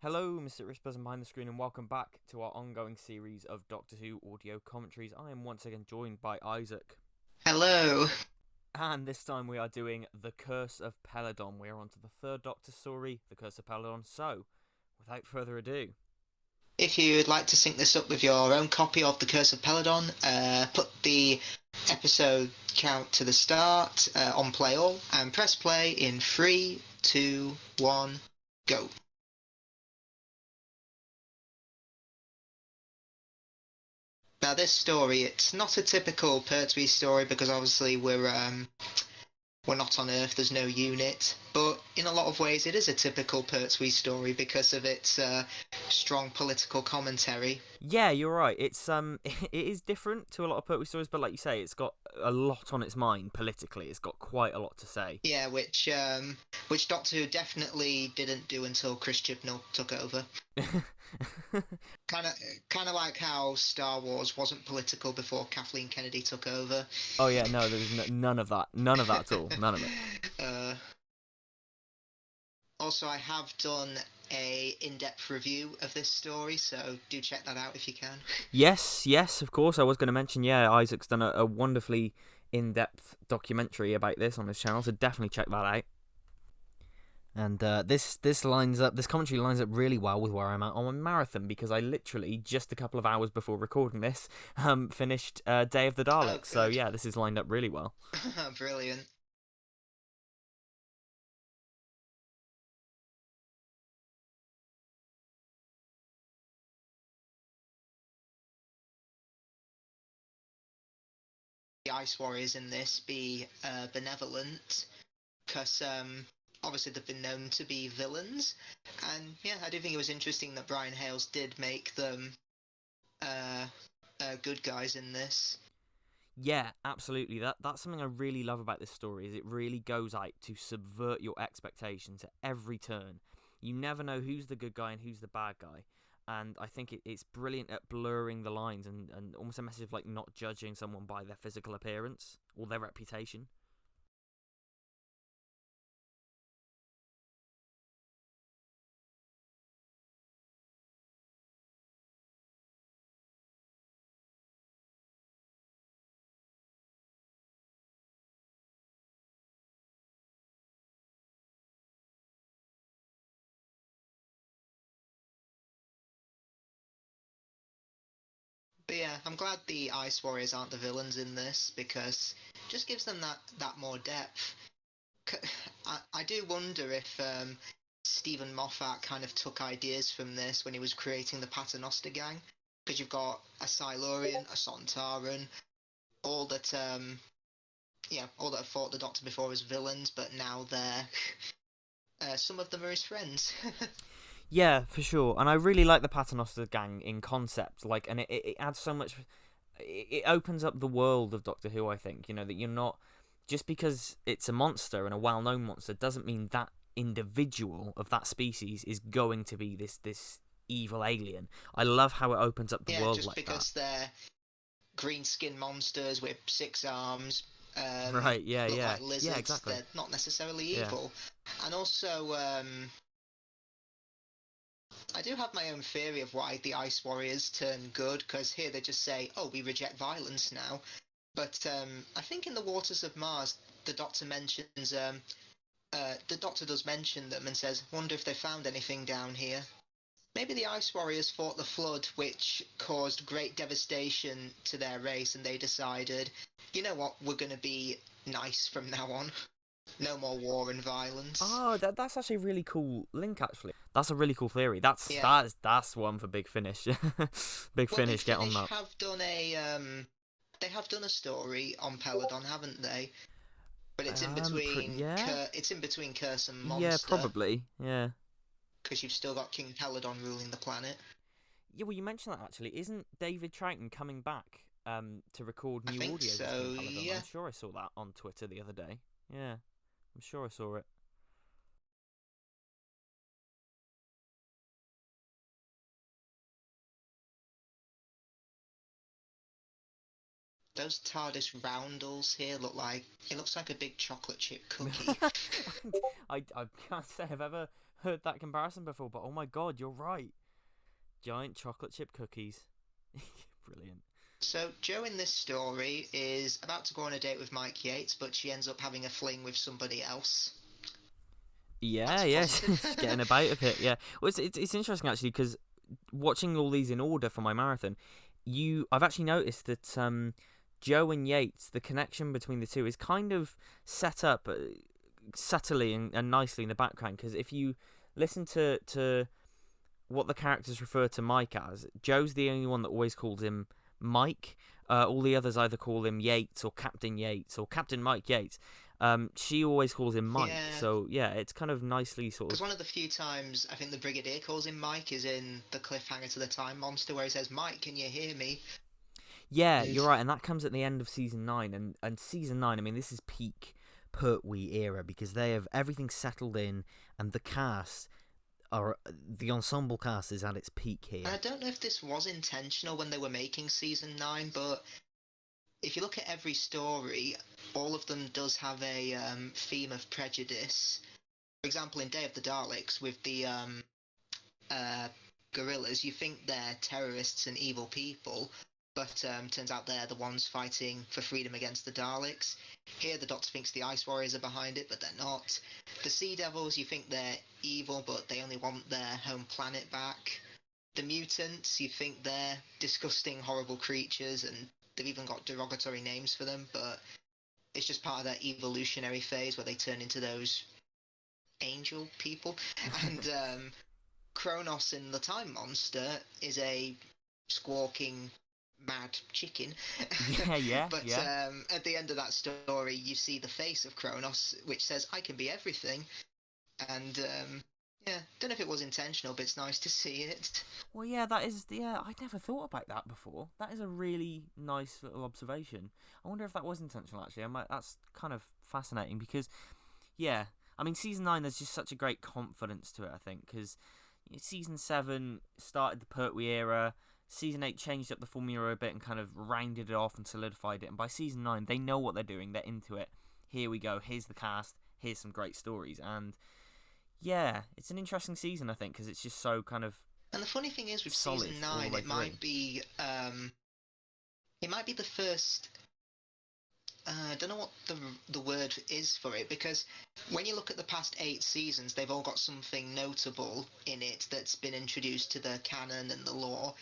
Hello, Mr. Rispers and behind the screen, and welcome back to our ongoing series of Doctor Who audio commentaries. I am once again joined by Isaac, Hello. and this time we are doing The Curse of Peladon. We are on to the third Doctor story, The Curse of Peladon. So, without further ado, If you'd like to sync this up with your own copy of The Curse of Peladon, put the episode count to the start on play all and press play in 3, 2, 1, go. Now this story, it's not a typical Pertwee story because obviously we're not on Earth, there's no unit, but in a lot of ways it is a typical Pertwee story because of its strong political commentary. yeah, you're right. It's it is different to a lot of Pertwee stories, but like you say, it's got a lot on its mind politically. It's got quite a lot to say. Yeah, which Doctor Who definitely didn't do until Chris Chibnall took over. Kind of, kind of like how Star Wars wasn't political before Kathleen Kennedy took over. Oh yeah, no, there was none of that, none of that at all, none of it. uh, Also, I have done a in-depth review of this story, so do check that out if you can. Yes, of course. I was going to mention, yeah, Isaac's done a wonderfully in-depth documentary about this on his channel, so definitely check that out. And this lines up. This commentary lines up really well with where I'm at on my marathon because I literally just a couple of hours before recording this, finished Day of the Oh, Daleks. So good. yeah, this is lined up really well. Brilliant. The Ice Warriors in this be benevolent, because obviously they've been known to be villains, and yeah, I do think it was interesting that Brian Hales did make them uh, good guys in this. Yeah, absolutely. That's something I really love about this story. Is it really goes out to subvert your expectations at every turn. You never know who's the good guy and who's the bad guy. And I think it's brilliant at blurring the lines and almost a message of like not judging someone by their physical appearance or their reputation. But yeah, I'm glad the Ice Warriors aren't the villains in this because it just gives them that more depth. I do wonder if Stephen Moffat kind of took ideas from this when he was creating the Paternoster Gang, because you've got a Silurian, a Sontaran, all that all that have fought the Doctor before as villains, but now they're some of them are his friends. Yeah, for sure. And I really like the Paternoster gang in concept. Like, and it adds so much. It opens up the world of Doctor Who. I think that you're not just because it's a monster and a well-known monster doesn't mean that individual of that species is going to be this evil alien. I love how it opens up the Yeah, world just like that. because they're green skin monsters with six arms, Right? Yeah. look Yeah. like Yeah. lizards, Exactly. they're not necessarily Yeah. evil. And also, I do have my own theory of why the Ice Warriors turn good, because here they just say, oh, we reject violence now. But I think in the Waters of Mars, the Doctor mentions, the Doctor does mention them and says, wonder if they found anything down here. Maybe the Ice Warriors fought the flood, which caused great devastation to their race, and they decided, you know what, we're going to be nice from now on. No more war and violence. Oh, that's actually a really cool link. Actually, that's a really cool theory. That's Yeah. that's one for Big Finish. Big Well, Big Finish, get on Finish that. have done they have done a story on Peladon, haven't they? But it's in between, Yeah, it's in between Curse and yeah, Monster, probably, yeah. because you've still got King Peladon ruling the planet. Yeah, well, you mentioned that actually. Isn't David Troughton coming back to record I new think audios as King so, Peladon? yeah. I'm sure I saw that on Twitter the other day. Yeah, I'm sure I saw it. Those TARDIS roundels here look like, it looks like a big chocolate chip cookie. I can't say I've ever heard that comparison before, but oh my god, you're right. Giant chocolate chip cookies. Brilliant. So Jo in this story is about to go on a date with Mike Yates, but she ends up having a fling with somebody else. Yeah, That's yeah, she's positive. getting about a bit. Yeah, well, it's interesting actually because watching all these in order for my marathon, I've actually noticed that Joe and Yates, the connection between the two is kind of set up subtly and nicely in the background. Because if you listen to what the characters refer to Mike as, Joe's the only one that always calls him Mike. All the others either call him Yates or Captain Mike Yates. She always calls him Mike. Yeah, So yeah, it's kind of nicely sort because of. one of the few times I think the Brigadier calls him Mike is in the cliffhanger to the Time Monster, where he says, "Mike, can you hear me?" Yeah, And you're right, and that comes at the end of season 9, and season 9. I mean, this is peak Pertwee era because they have everything settled in, and the ensemble cast is at its peak I here. don't know if this was intentional when they were making season 9, but if you look at every story, all of them does have a theme of prejudice. For example, in Day of the Daleks, with the uh, gorillas, you think they're terrorists and evil people, but turns out they're the ones fighting for freedom against the Daleks. Here, the Doctor thinks the Ice Warriors are behind it, but they're not. The Sea Devils, you think they're evil, but they only want their home planet back. The mutants, you think they're disgusting, horrible creatures, and they've even got derogatory names for them, but it's just part of that evolutionary phase where they turn into those angel people. And Kronos in the Time Monster is a squawking mad chicken. Yeah, yeah, But yeah. at the end of that story, you see the face of Kronos, which says, "I can be everything." And yeah, don't know if it was intentional, but it's nice to see it. Well, yeah, that is. Yeah, I'd never thought about that before. That is a really nice little observation. I wonder if that was intentional. Actually, that's kind of fascinating because, yeah, I mean, season 9 there's just such a great confidence to it. I think because season 7 started the Pertwee era. Season 8 changed up the formula a bit and kind of rounded it off and solidified it. And by season 9, they know what they're doing. They're into it. Here we go. Here's the cast. Here's some great stories. And yeah, it's an interesting season, I think, because it's just so kind of And the funny thing is, with solid season all the 9, way through. it might be the first. I don't know what the word is for it, because when you look at the past 8 seasons, they've all got something notable in it that's been introduced to the canon and the lore.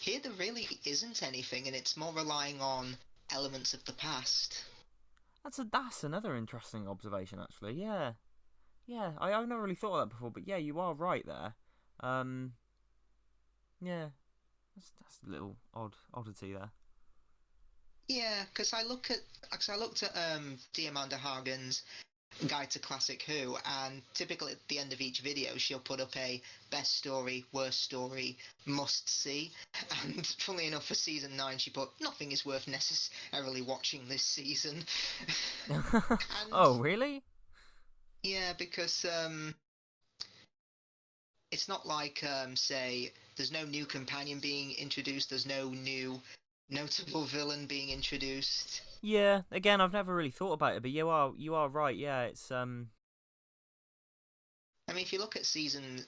Here, there really isn't anything, and it's more relying on elements of the past. That's another interesting observation, actually. Yeah, yeah. I've never really thought of that before, but yeah, you are right there. Um, yeah, that's a little oddity there. Yeah, because I looked at Diamanda Hagen's Guide to Classic Who, and typically at the end of each video, she'll put up a best story, worst story, must see. And funnily enough, for season 9, she put nothing is worth necessarily watching this season. And Oh, really? yeah, because it's not like, say, there's no new companion being introduced, there's no new notable villain being introduced. Yeah. Again, I've never really thought about it, but you are right. Yeah, it's I mean, if you look at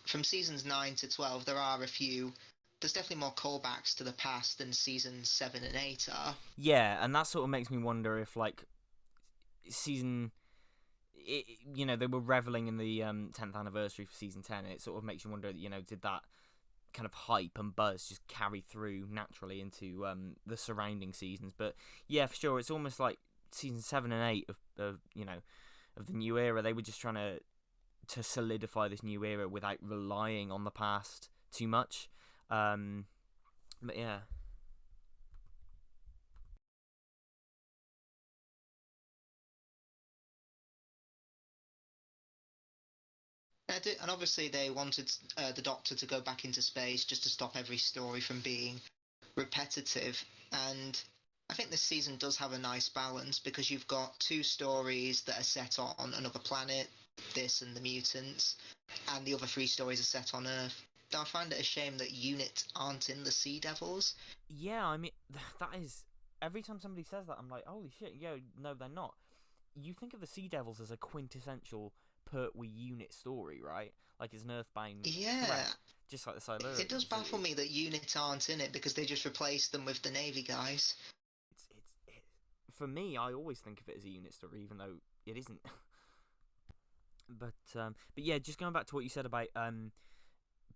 from seasons 9 to 12, there are a few. There's definitely more callbacks to the past than seasons 7 and 8 are. yeah, and that sort of makes me wonder if like season they were reveling in the 10th anniversary for season 10. It sort of makes you wonder, did that kind of hype and buzz just carry through naturally into the surrounding seasons? But yeah, for sure, it's almost like season 7 and 8 of the new era. They were just trying to solidify this new era without relying on the past too much. But yeah. And obviously, they wanted the Doctor to go back into space just to stop every story from being repetitive. And I think this season does have a nice balance because you've got 2 stories that are set on another planet, this and the mutants, and the other 3 stories are set on Earth. Now, I find it a shame that Unit aren't in the Sea Devils. Yeah, I mean, that is. Every time somebody says that, I'm like, holy shit, yo, no, they're not. You think of the Sea Devils as a quintessential Pertwee unit story, right? like it's an Earthbound Yeah, threat, just like the it does Silurians. baffle me that units aren't in it because they just replaced them with the Navy guys. For me, I always think of it as a unit story, even though it isn't. But yeah, just going back to what you said about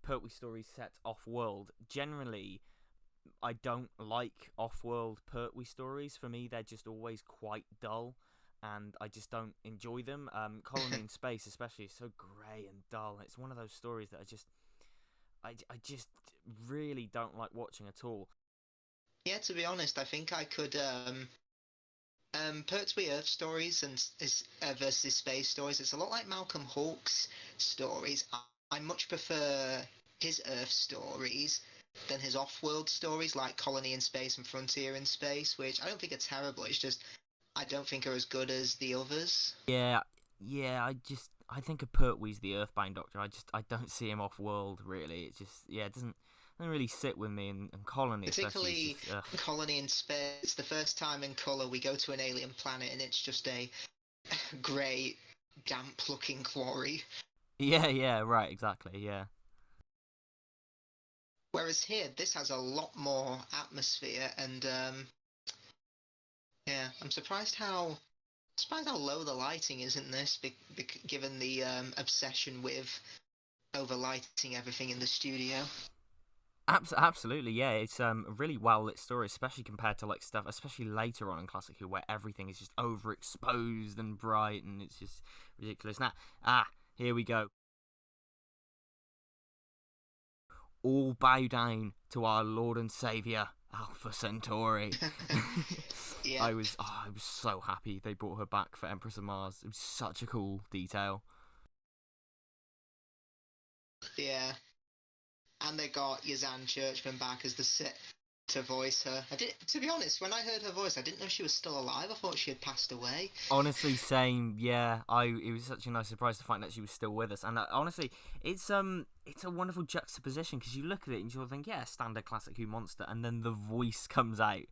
Pertwee stories set off-world. Generally, I don't like off-world Pertwee stories. For me, they're just always quite dull, and I just don't enjoy them. Colony in Space, especially, is so grey and dull. It's one of those stories that I just really don't like watching at all. Yeah, to be honest, I think I could Pertwee Earth stories and versus space stories. It's a lot like Malcolm Hawke's stories. I much prefer his Earth stories than his off-world stories like Colony in Space and Frontier in Space, which I don't think are terrible. It's just I don't think are as good as the others. Yeah, I think of Pertwee's the Earthbound Doctor. I don't see him off-world really. It's just it doesn't really sit with me. And Colony, especially, Particularly Colony in Space. It's the first time in colour we go to an alien planet and it's just a grey, damp-looking quarry. yeah, right, exactly, yeah. Whereas here, this has a lot more atmosphere, and yeah, I'm surprised how low the lighting is in this, given the obsession with overlighting everything in the studio. Absolutely, yeah. It's a really well lit story, especially compared to like stuff, especially later on in Classic Who, where everything is just overexposed and bright, and it's just ridiculous. Now, here we go. All bow down to our Lord and Savior, Alpha Centauri. Yeah. I was so happy they brought her back for Empress of Mars. It was such a cool detail. Yeah. And they got Yazan Churchman back as the to voice her. To be honest, when I heard her voice, I didn't know she was still alive. I thought she had passed away. Honestly, same. Yeah, it was such a nice surprise to find that she was still with us. And honestly, it's a wonderful juxtaposition because you look at it and you think, yeah, standard Classic Who monster, and then the voice comes out,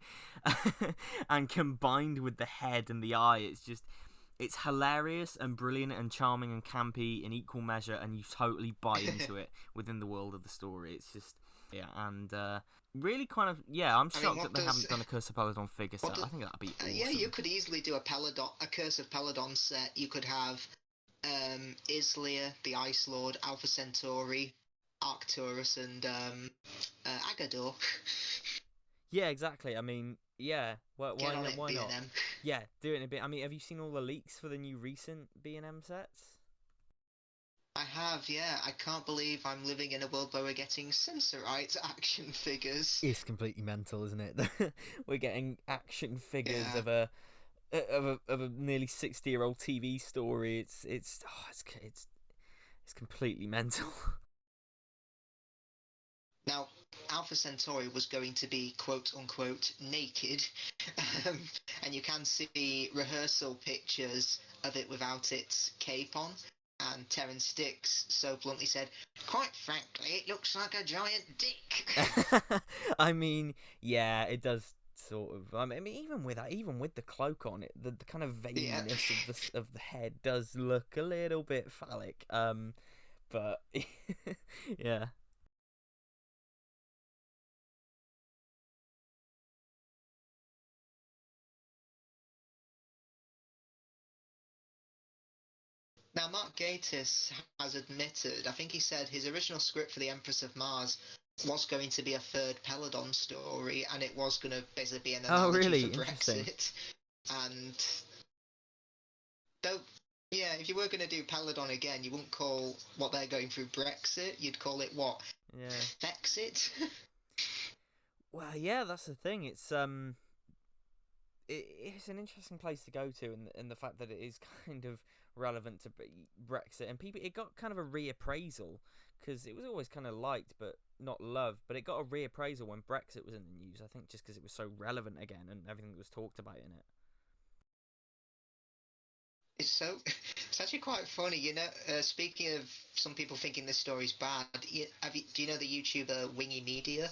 and combined with the head and the eye, it's hilarious and brilliant and charming and campy in equal measure, and you totally buy into it within the world of the story. It's just, and really kind of, I'm shocked that they haven't done a Curse of Peladon figure set. I think that'd be awesome. Yeah, you could easily do a Curse of Peladon set. You could have Islia, the Ice Lord, Alpha Centauri, Arcturus, and Agador. Yeah, exactly. I mean, yeah. Why not? B&M. Yeah, do it in a bit. I mean, have you seen all the leaks for the new recent B&M sets? I have, yeah. I can't believe I'm living in a world where we're getting Sensorite action figures. It's completely mental, isn't it? We're getting action figures Yeah. of a nearly 60-year-old TV story. It's completely mental. Now, Alpha Centauri was going to be quote-unquote naked, and you can see rehearsal pictures of it without its cape on, and Terrence Dix so bluntly said, "Quite frankly, it looks like a giant dick." I mean, yeah, it does sort of. I mean, even with the cloak on it, the kind of veininess of the head does look a little bit phallic. But yeah. Now, Mark Gatiss has admitted, I think he said his original script for The Empress of Mars was going to be a third Peladon story, and it was going to basically be an analogy for Brexit. And though, yeah, if you were going to do Peladon again, you wouldn't call what they're going through Brexit. You'd call it what? Yeah. Fexit. Well, yeah, that's the thing. It's it's an interesting place to go to, and the fact that it is kind of relevant to Brexit, and people, it got kind of a reappraisal because it was always kind of liked but not loved, but it got a reappraisal when Brexit was in the news. I think just because it was so relevant again and everything that was talked about in it. It's actually quite funny, you know. Speaking of some people thinking this story's bad, do you know the YouTuber Wingy Media?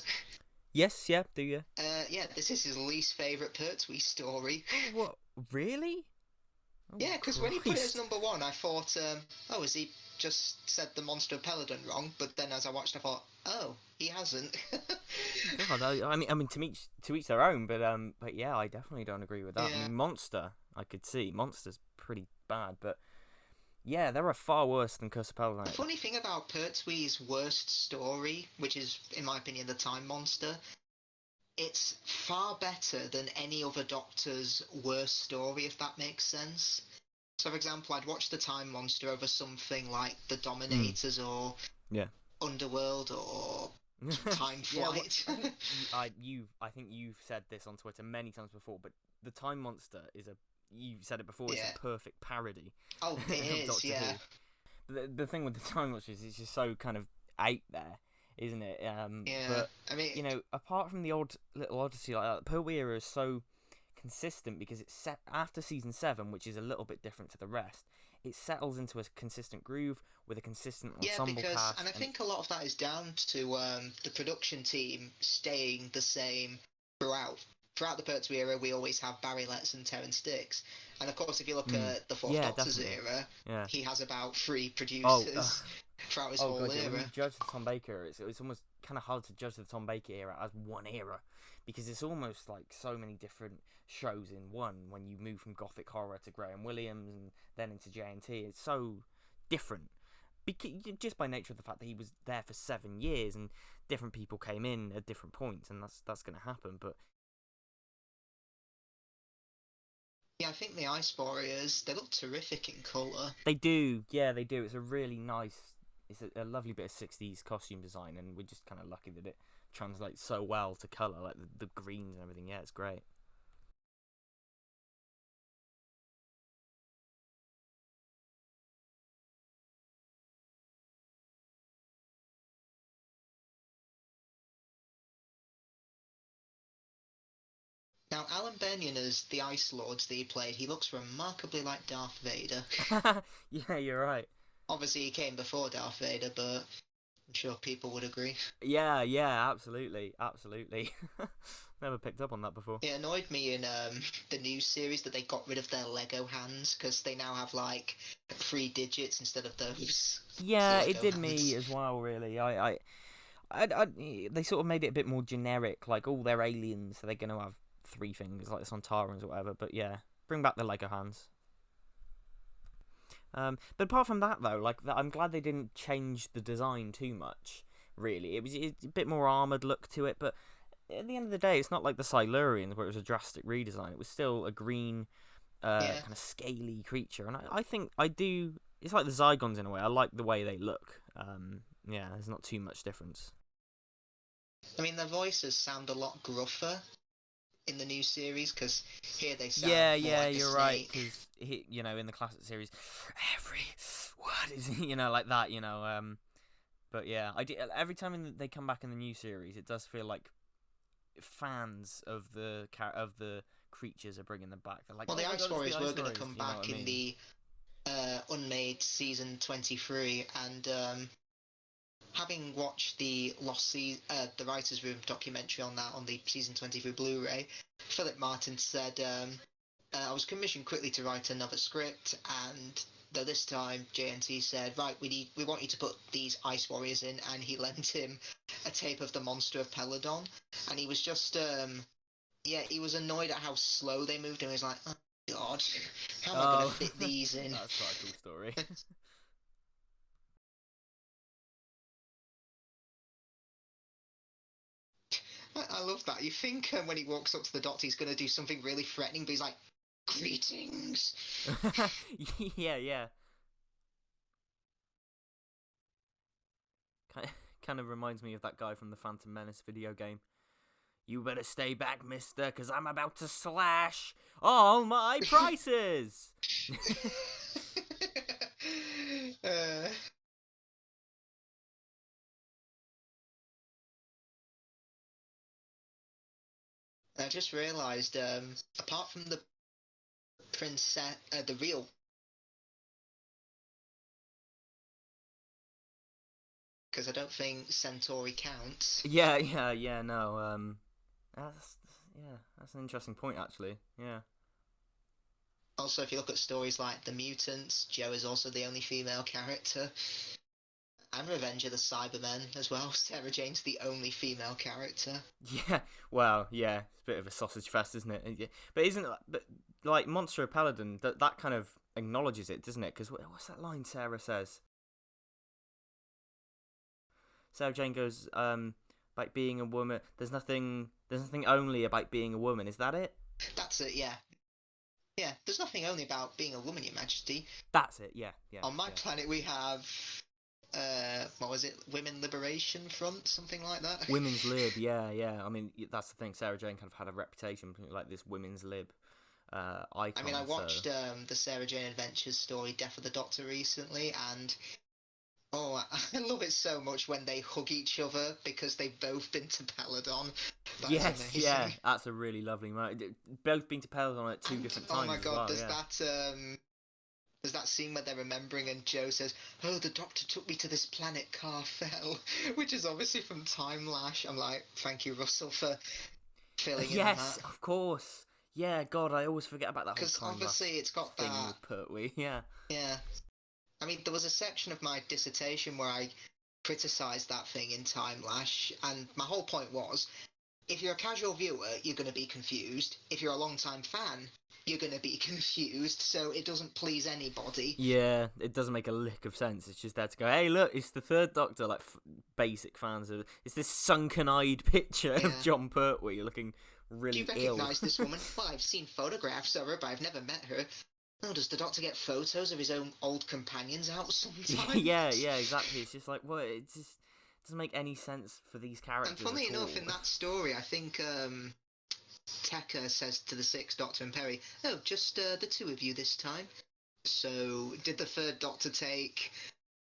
Yes, yeah, do you? Yeah, this is his least favourite Pertwee story. What? Really? Oh, yeah, because when he put it as number one, I thought, is he just said the monster of Peladon wrong, but then as I watched, I thought, oh, he hasn't. God, I mean, to each their own, but yeah, I definitely don't agree with that. I Yeah. mean, Monster, I could see Monster's pretty bad, but yeah, there are far worse than Curse of The Paladin. funny thing about Pertwee's worst story, which is, in my opinion, the Time Monster, it's far better than any other Doctor's worst story, if that makes sense. So, for example, I'd watch the Time Monster over something like The Dominators or Yeah. Underworld or Time Yeah, Flight. I think you've said this on Twitter many times before, but the Time Monster is you've said it before. It's Yeah. a perfect parody. Oh, it of is, Doctor yeah. Who. But the thing with the Time Monster is it's just so kind of out there, isn't it? Yeah. But I mean, you know, apart from the odd little odyssey like that, Pertwee era is so consistent because it's set after season 7, which is a little bit different to the rest. It settles into a consistent groove with a consistent ensemble cast. and I think a lot of that is down to the production team staying the same throughout. Throughout the Pertwee era, we always have Barry Letts and Terence Dix. And of course, if you look at the Fourth Doctor's definitely. era, he has about 3 producers throughout his whole God, era. Yeah, when you judge the Tom Baker, it's almost kind of hard to judge the Tom Baker era as one era because it's almost like so many different shows in one. When you move from Gothic horror to Graham Williams and then into JNT, it's so different. Just by nature of the fact that he was there for 7 years and different people came in at different points, and that's going to happen. But Yeah, I think the Ice Warriors, they look terrific in colour. they do, yeah, they do. It's a really nice, it's a lovely bit of 60s costume design, and we're just kind of lucky that it translates so well to colour, like the greens and everything. Yeah, it's great. Now, Alan Benyon as the Ice Lords that he played, he looks remarkably like Darth Vader. Yeah, you're right. Obviously, he came before Darth Vader, but I'm sure people would agree. Yeah, absolutely. Never picked up on that before. It annoyed me in the new series that they got rid of their Lego hands because they now have like 3 digits instead of those. Yeah, Lego it did hands. me as well. Really, they sort of made it a bit more generic. Like, all they're aliens, so they're gonna have 3 fingers, like the Sontarans or whatever. But yeah, bring back the Lego hands. But apart from that, though, I'm glad they didn't change the design too much. Really, it's a bit more armored look to it, but at the end of the day, it's not like the Silurians where it was a drastic redesign. It was still a green, kind of scaly creature, and I think I do. It's like the Zygons in a way. I like the way they look. Yeah, there's not too much difference. I mean, their voices sound a lot gruffer in the new series because here they sound more like you're a right. snake. Because in the classic series, every word is like that. But yeah, every time they come back in the new series, it does feel like fans of the creatures are bringing them back. They're like, Well, the oh my Ice God, Warriors it's the were Ice going to Warriors, come you know back what I in mean? the Unmade season 23, and having watched the the Writers' Room documentary on that on the season 23 Blu-ray, Philip Martin said, I was commissioned quickly to write another script, and this time JNT said, right, we want you to put these Ice Warriors in, and he lent him a tape of the Monster of Peladon, and he was just he was annoyed at how slow they moved, and he was like, oh God, how am I going to fit these in? That's quite a cool story. I love that. You think when he walks up to the Doctor, he's going to do something really threatening, but he's like, greetings. Yeah. Kind of reminds me of that guy from the Phantom Menace video game. You better stay back, mister, because I'm about to slash all my prices! I just realised, apart from the princess, the real, because I don't think Centauri counts. Yeah, no, that's an interesting point, actually, yeah. Also, if you look at stories like The Mutants, Jo is also the only female character. And Revenge of the Cybermen as well. Sarah Jane's the only female character. Yeah, well, yeah, it's a bit of a sausage fest, isn't it? But isn't but like Monster of Peladon that kind of acknowledges it, doesn't it? Because what's that line Sarah says? Sarah Jane goes, about being a woman. There's nothing only about being a woman. Is that it? That's it, yeah. Yeah, there's nothing only about being a woman, Your Majesty. That's it. Yeah, yeah. On my yeah. planet, we have what was it? Women Liberation Front, something like that. Women's lib, yeah. I mean, that's the thing. Sarah Jane kind of had a reputation like this women's lib icon. I mean, I watched the Sarah Jane Adventures story, Death of the Doctor, recently, and oh, I love it so much when they hug each other because they've both been to Peladon. Yes, amazing. yeah, that's a really lovely moment. Both been to Peladon at two different times. Oh my god, as well, there's that scene where they're remembering and Jo says, "Oh, the Doctor took me to this planet, Carfell," which is obviously from Time Lash. I'm like, thank you, Russell, for filling in that. Yes, of course. Yeah, God, I always forget about that whole Because Time obviously Lash it's got thing that. with Pertwee. Yeah. Yeah. I mean, there was a section of my dissertation where I criticised that thing in Time Lash, and my whole point was, if you're a casual viewer, you're going to be confused. If you're a long-time fan, you're going to be confused, so it doesn't please anybody. Yeah, it doesn't make a lick of sense. It's just there to go, hey, look, it's the third Doctor, like, basic fans of it's this sunken-eyed picture of John Pertwee looking really ill. Do you ill. recognise this woman? Well, I've seen photographs of her, but I've never met her. Oh, does the Doctor get photos of his own old companions out sometimes? yeah, exactly. It's just like, what? It just doesn't make any sense for these characters. And funny enough, all. in that story, I think Tekka says to the Sixth Doctor and Perry, "Oh, just the two of you this time." So, did the third Doctor take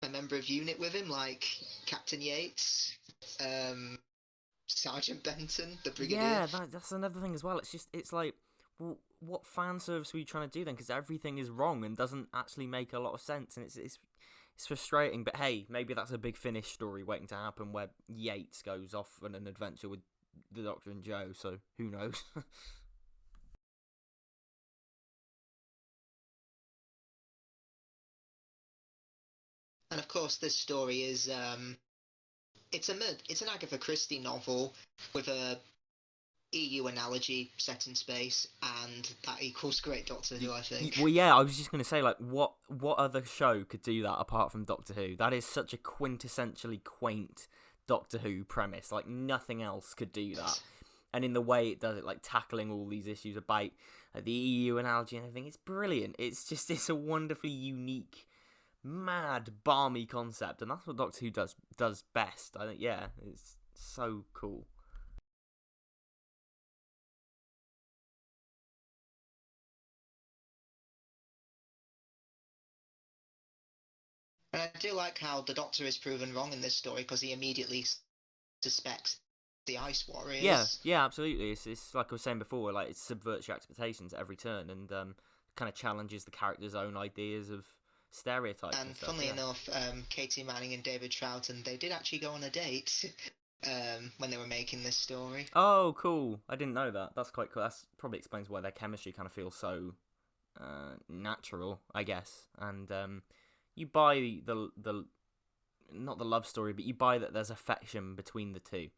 a member of unit with him, like Captain Yates, Sergeant Benton, the Brigadier? Yeah, that's another thing as well. It's like, well, what fan service were you trying to do then? Because everything is wrong and doesn't actually make a lot of sense, and it's frustrating. But hey, maybe that's a Big Finish story waiting to happen where Yates goes off on an adventure with the Doctor and Jo. So who knows? And of course, this story is it's an Agatha Christie novel with a EU analogy set in space, and that equals Great Doctor Who, I think. Well, yeah, I was just going to say, like, what other show could do that apart from Doctor Who? That is such a quintessentially quaint Doctor Who premise. Like, nothing else could do that. And in the way it does it, like, tackling all these issues about the EU analogy and everything, it's brilliant. It's a wonderfully unique, mad, balmy concept, and that's what Doctor Who does best. I think, yeah, it's so cool. And I do like how the Doctor is proven wrong in this story because he immediately suspects the Ice Warriors. Yeah, absolutely. It's like I was saying before, like it subverts your expectations at every turn and kind of challenges the character's own ideas of stereotypes. And stuff, funnily enough, Katie Manning and David Troughton, they did actually go on a date when they were making this story. Oh, cool! I didn't know that. That's quite cool. That probably explains why their chemistry kind of feels so natural, I guess. And you buy the not the love story, but you buy that there's affection between the two,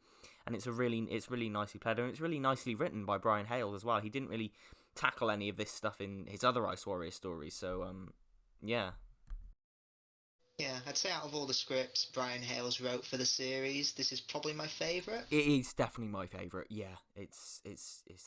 and it's really nicely played, and it's really nicely written by Brian Hale as well. He didn't really tackle any of this stuff in his other Ice Warrior stories, so yeah. Yeah, I'd say out of all the scripts Brian Hales wrote for the series, this is probably my favourite. It is definitely my favourite. Yeah, it's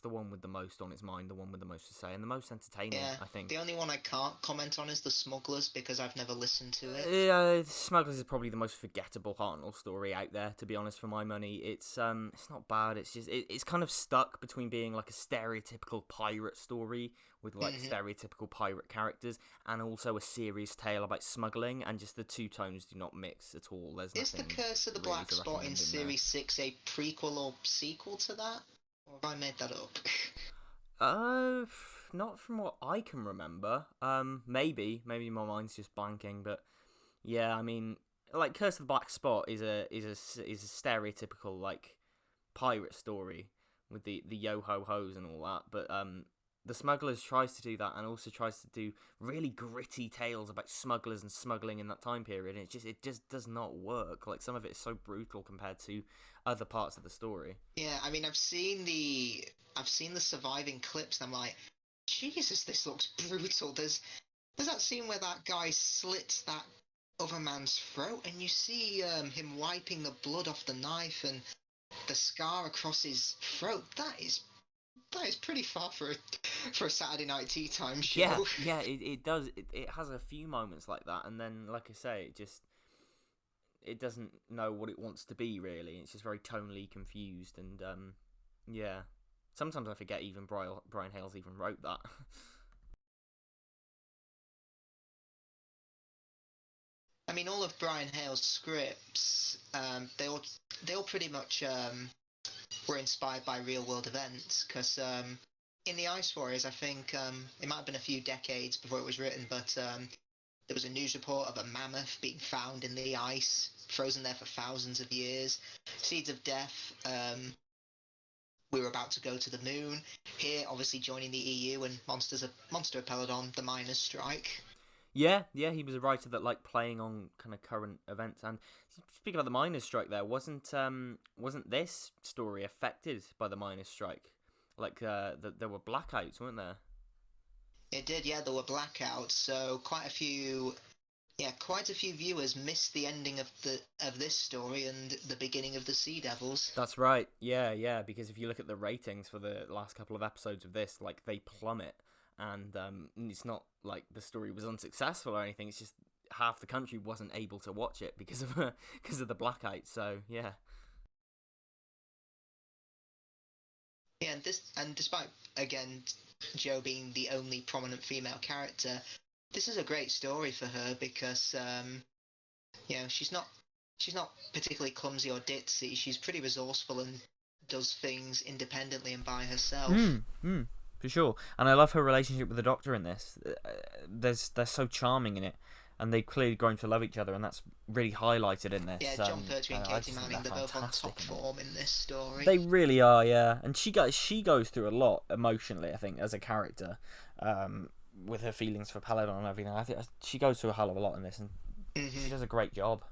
the one with the most on its mind, the one with the most to say, and the most entertaining. Yeah, I think the only one I can't comment on is The Smugglers because I've never listened to it. Yeah, Smugglers is probably the most forgettable Hartnell story out there. To be honest, for my money, it's not bad. It's just it's kind of stuck between being like a stereotypical pirate story with like stereotypical pirate characters, and also a serious tale about smuggling, and just the two tones do not mix at all. There's Is The Curse of the Black Spot in Series 6 a prequel or sequel to that? Or have I made that up? Not from what I can remember. Maybe my mind's just blanking, but yeah, I mean, like Curse of the Black Spot is a stereotypical like pirate story with the yo ho hos and all that, but the Smugglers tries to do that, and also tries to do really gritty tales about smugglers and smuggling in that time period. And it just does not work. Like, some of it is so brutal compared to other parts of the story. Yeah, I mean, I've seen the surviving clips, and I'm like, Jesus, this looks brutal. There's that scene where that guy slits that other man's throat, and you see him wiping the blood off the knife and the scar across his throat. That is pretty far for a Saturday night tea time show. Yeah, it does. It has a few moments like that, and then, like I say, it doesn't know what it wants to be, really. It's just very tonally confused, and yeah. Sometimes I forget even Brian Hales even wrote that. I mean, all of Brian Hale's scripts, they all pretty much were inspired by real world events. Because in the Ice Warriors, I think it might have been a few decades before it was written, but there was a news report of a mammoth being found in the ice, frozen there for thousands of years. Seeds of Death. We were about to go to the moon. Here, obviously joining the EU, and Monster of Peladon, the miners' strike. Yeah, he was a writer that liked playing on kind of current events. And speaking of the miners' strike, wasn't this story affected by the miners' strike? Like, there were blackouts, weren't there? It did, yeah. There were blackouts, so quite a few viewers missed the ending of this story and the beginning of the Sea Devils. That's right. Yeah. Because if you look at the ratings for the last couple of episodes of this, like, they plummet. And it's not like the story was unsuccessful or anything. It's just half the country wasn't able to watch it because of the blackout. So yeah. Yeah, and despite again Jo being the only prominent female character, this is a great story for her because she's not particularly clumsy or ditzy. She's pretty resourceful and does things independently and by herself. For sure. And I love her relationship with the Doctor in this. They're so charming in it, and they've clearly grown to love each other, and that's really highlighted in this. Yeah, John Pertwee and Katie Manning, they're both on top form in this story. They really are, yeah. And she goes through a lot emotionally, I think, as a character, with her feelings for Peladon and everything. I think she goes through a hell of a lot in this, and she does a great job.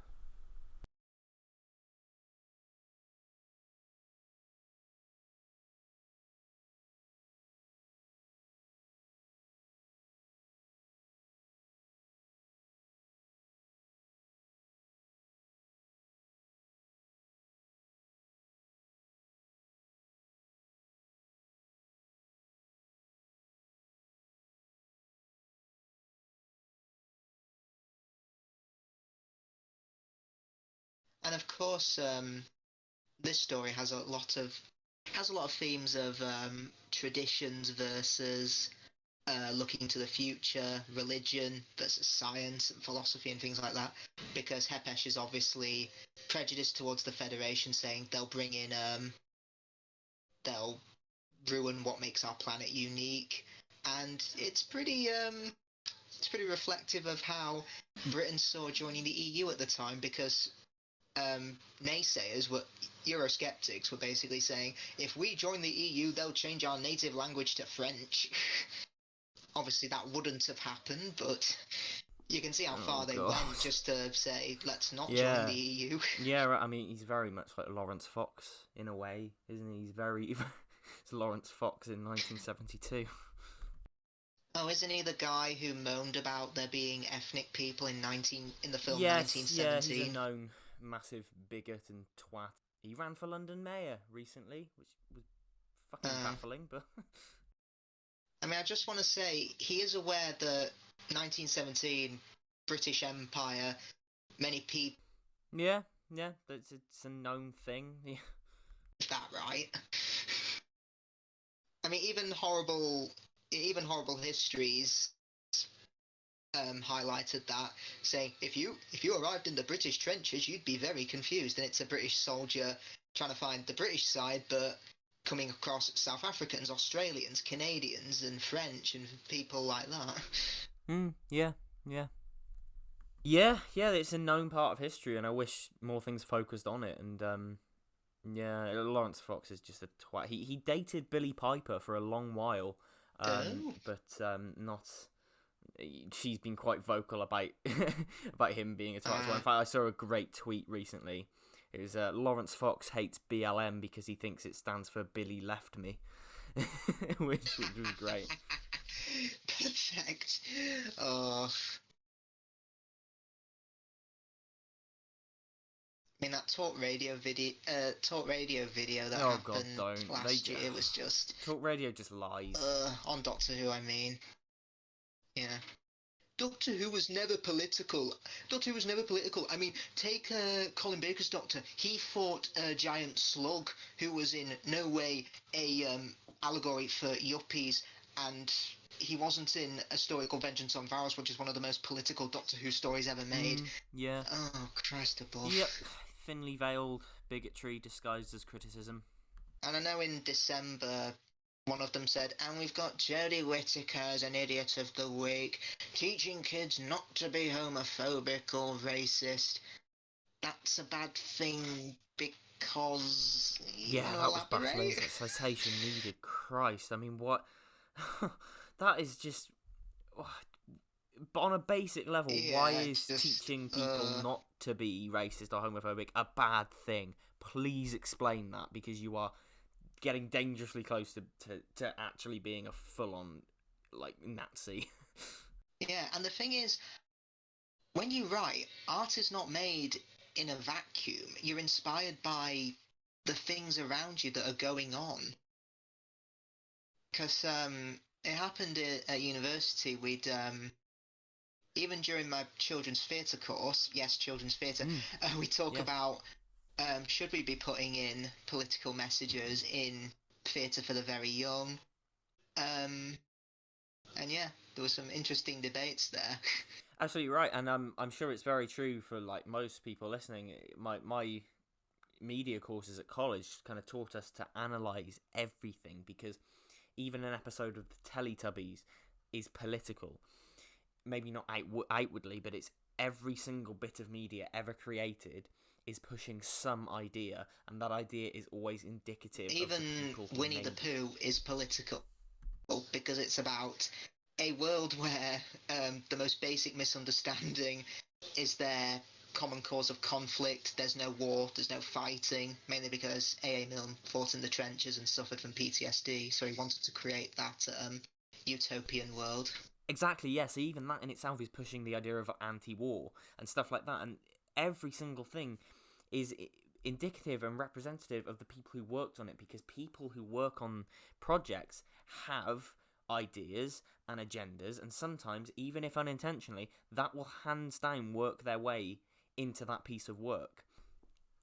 And of course, this story has a lot of themes of traditions versus looking to the future, religion versus science and philosophy and things like that. Because Hepesh is obviously prejudiced towards the Federation, saying they'll bring in they'll ruin what makes our planet unique, and it's pretty reflective of how Britain saw joining the EU at the time, because naysayers Eurosceptics were basically saying, if we join the EU, they'll change our native language to French. Obviously, that wouldn't have happened, but you can see how far they went just to say, let's not join the EU. Yeah, right. I mean, he's very much like Lawrence Fox in a way, isn't he? He's very... it's Lawrence Fox in 1972. Oh, isn't he the guy who moaned about there being ethnic people in the film 1917? Yeah, he's a known massive bigot and twat. He ran for London mayor recently, which was fucking baffling, but... I mean, I just want to say, he is aware that 1917, British Empire, many people... Yeah, it's a known thing. Yeah. Is that right? I mean, even horrible histories highlighted that, saying if you arrived in the British trenches, you'd be very confused, and it's a British soldier trying to find the British side, but coming across South Africans, Australians, Canadians, and French, and people like that. Yeah, it's a known part of history, and I wish more things focused on it. And Lawrence Fox is just a twat. He dated Billie Piper for a long while, Oh. but not. She's been quite vocal about about him being a TARDIS. In fact, I saw a great tweet recently. It was Lawrence Fox hates BLM because he thinks it stands for Billy Left Me, which was great. Perfect. Oh. I mean, that talk radio video that happened last year, it was just talk radio just lies. On Doctor Who, I mean, yeah. Doctor Who was never political. I mean, take Colin Baker's Doctor. He fought a giant slug who was in no way a allegory for yuppies, and he wasn't in a story called Vengeance on Varos, which is one of the most political Doctor Who stories ever made. Yeah. Oh, Christ above. Yep. Thinly veiled bigotry disguised as criticism. And I know in December, one of them said, and we've got Jodie Whittaker as an idiot of the week, teaching kids not to be homophobic or racist. That's a bad thing because... Yeah, that was baffling. That citation needed. Christ, I mean, what... that is just... But on a basic level, why is teaching people not to be racist or homophobic a bad thing? Please explain that, because you are getting dangerously close to actually being a full-on, like, Nazi. Yeah, and the thing is, when you write, art is not made in a vacuum. You're inspired by the things around you that are going on. Because it happened at university, we'd... even during my children's theatre course, yes, children's theatre, we talk about should we be putting in political messages in theatre for the very young? And yeah, there were some interesting debates there. Absolutely right, and I'm sure it's very true for like most people listening. My media courses at college kind of taught us to analyse everything, because even an episode of the Teletubbies is political. Maybe not outwardly, but it's every single bit of media ever created is pushing some idea, and that idea is always indicative. Even of the people who Winnie the Pooh is political, because it's about a world where the most basic misunderstanding is their common cause of conflict. There's no war, there's no fighting, mainly because A.A. Milne fought in the trenches and suffered from PTSD, so he wanted to create that utopian world. Exactly, yes. Even that in itself is pushing the idea of anti-war and stuff like that. And every single thing is indicative and representative of the people who worked on it, because people who work on projects have ideas and agendas, and sometimes, even if unintentionally, that will hands down work their way into that piece of work.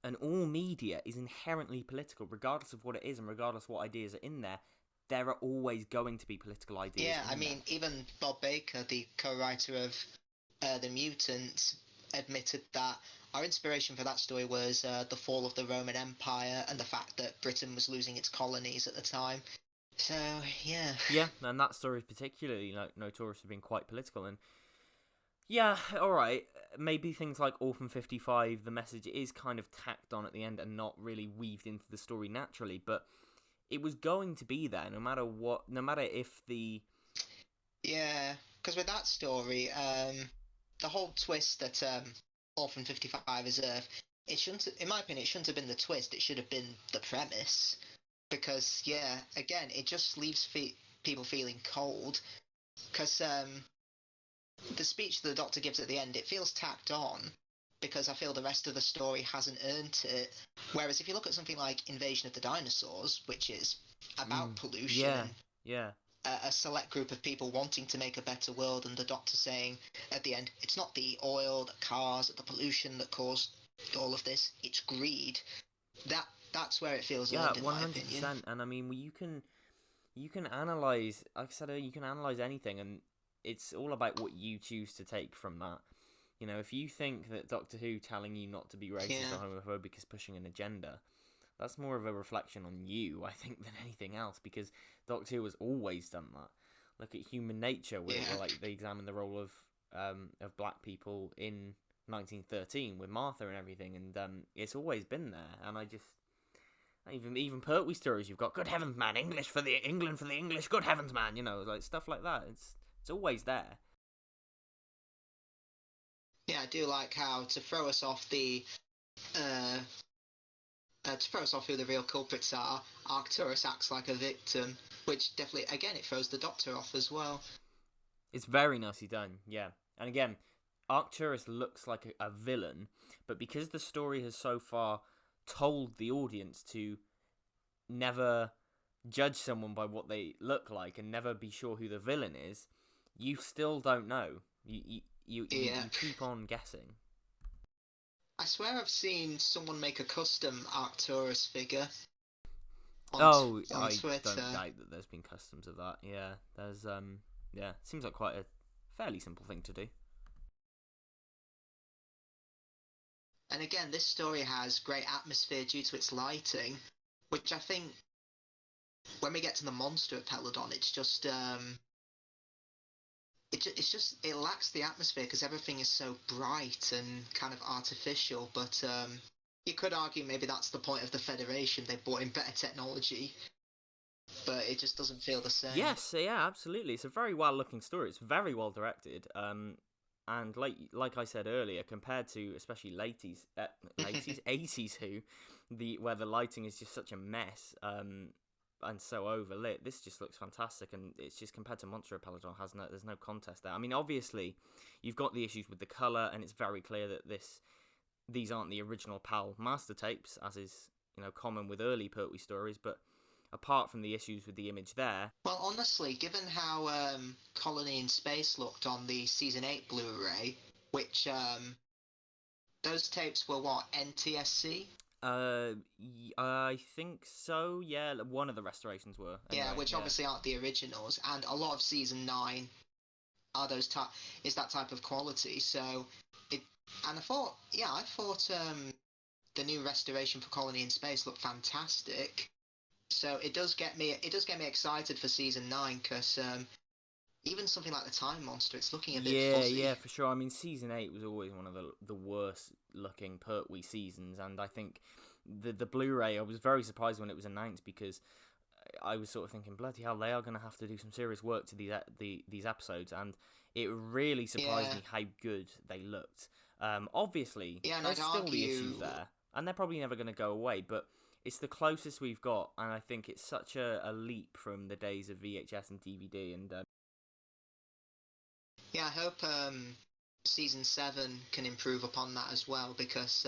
And all media is inherently political, regardless of what it is and regardless of what ideas are in there. There are always going to be political ideas. Yeah, I mean, even Bob Baker, the co-writer of The Mutants, admitted that our inspiration for that story was the fall of the Roman Empire and the fact that Britain was losing its colonies at the time. So, yeah. Yeah, and that story is particularly notorious for being quite political. And yeah, alright, maybe things like Orphan 55, the message is kind of tacked on at the end and not really weaved into the story naturally, but it was going to be there no matter what, no matter if the... Yeah, because with that story, the whole twist that Orphan 55 is Earth, it shouldn't, in my opinion, it shouldn't have been the twist, it should have been the premise. Because, yeah, again, it just leaves people feeling cold. Because the speech the Doctor gives at the end, it feels tacked on, because I feel the rest of the story hasn't earned it. Whereas if you look at something like Invasion of the Dinosaurs, which is about pollution, a select group of people wanting to make a better world, and the Doctor saying at the end, it's not the oil, the cars, the pollution that caused all of this, it's greed. That's where it feels earned, in 100%. My opinion. And I mean, you can analyze, like I said, you can analyze anything, and it's all about what you choose to take from that. You know, if you think that Doctor Who telling you not to be racist or homophobic is pushing an agenda, that's more of a reflection on you, I think, than anything else, because Doctor Who has always done that. Look at Human Nature, where like they examine the role of black people in 1913 with Martha and everything, and it's always been there. And Even Pertwee stories, you've got good heavens, man, England for the English, good heavens, man. Like stuff like that. It's always there. Yeah, I do like how to throw us off uh, to throw us off who the real culprits are. Arcturus acts like a victim, which definitely, again, it throws the Doctor off as well. It's very nicely done, yeah. And again, Arcturus looks like a villain, but because the story has so far told the audience to never judge someone by what they look like and never be sure who the villain is, you still don't know. You keep on guessing. I swear I've seen someone make a custom Arcturus figure on on I Twitter. don't doubt that there's been customs of that. Yeah, there's seems like quite a fairly simple thing to do. And again, this story has great atmosphere due to its lighting, which I think when we get to the monster of Peladon, it's just it lacks the atmosphere because everything is so bright and kind of artificial. But you could argue maybe that's the point of the Federation. They brought in better technology, but it just doesn't feel the same. Yes, yeah, absolutely. It's a very well-looking story. It's very well directed. And like I said earlier, compared to especially 80s Who, where the lighting is just such a mess, and so overlit, this just looks fantastic. And it's just compared to Monster of Peladon, there's no contest there. I mean, obviously, you've got the issues with the color, and it's very clear that these aren't the original PAL master tapes, as is common with early Pertwee stories, but. Apart from the issues with the image there. Well, honestly, given how Colony in Space looked on the Season 8 Blu-ray, which those tapes were what, NTSC? I think so, yeah. One of the restorations were. Anyway, yeah, which obviously aren't the originals, and a lot of Season 9 are is that type of quality, so I thought the new restoration for Colony in Space looked fantastic. So it does get me excited for Season 9, because even something like the Time Monster, it's looking a bit fuzzy. Yeah, for sure. I mean, Season 8 was always one of the worst looking Pertwee seasons, and I think the Blu-ray, I was very surprised when it was announced, because I was sort of thinking, bloody hell, they are going to have to do some serious work to these episodes, and it really surprised me how good they looked. Obviously, there's still the issues there, and they're probably never going to go away, but it's the closest we've got, and I think it's such a leap from the days of VHS and DVD. And yeah, I hope Season 7 can improve upon that as well, because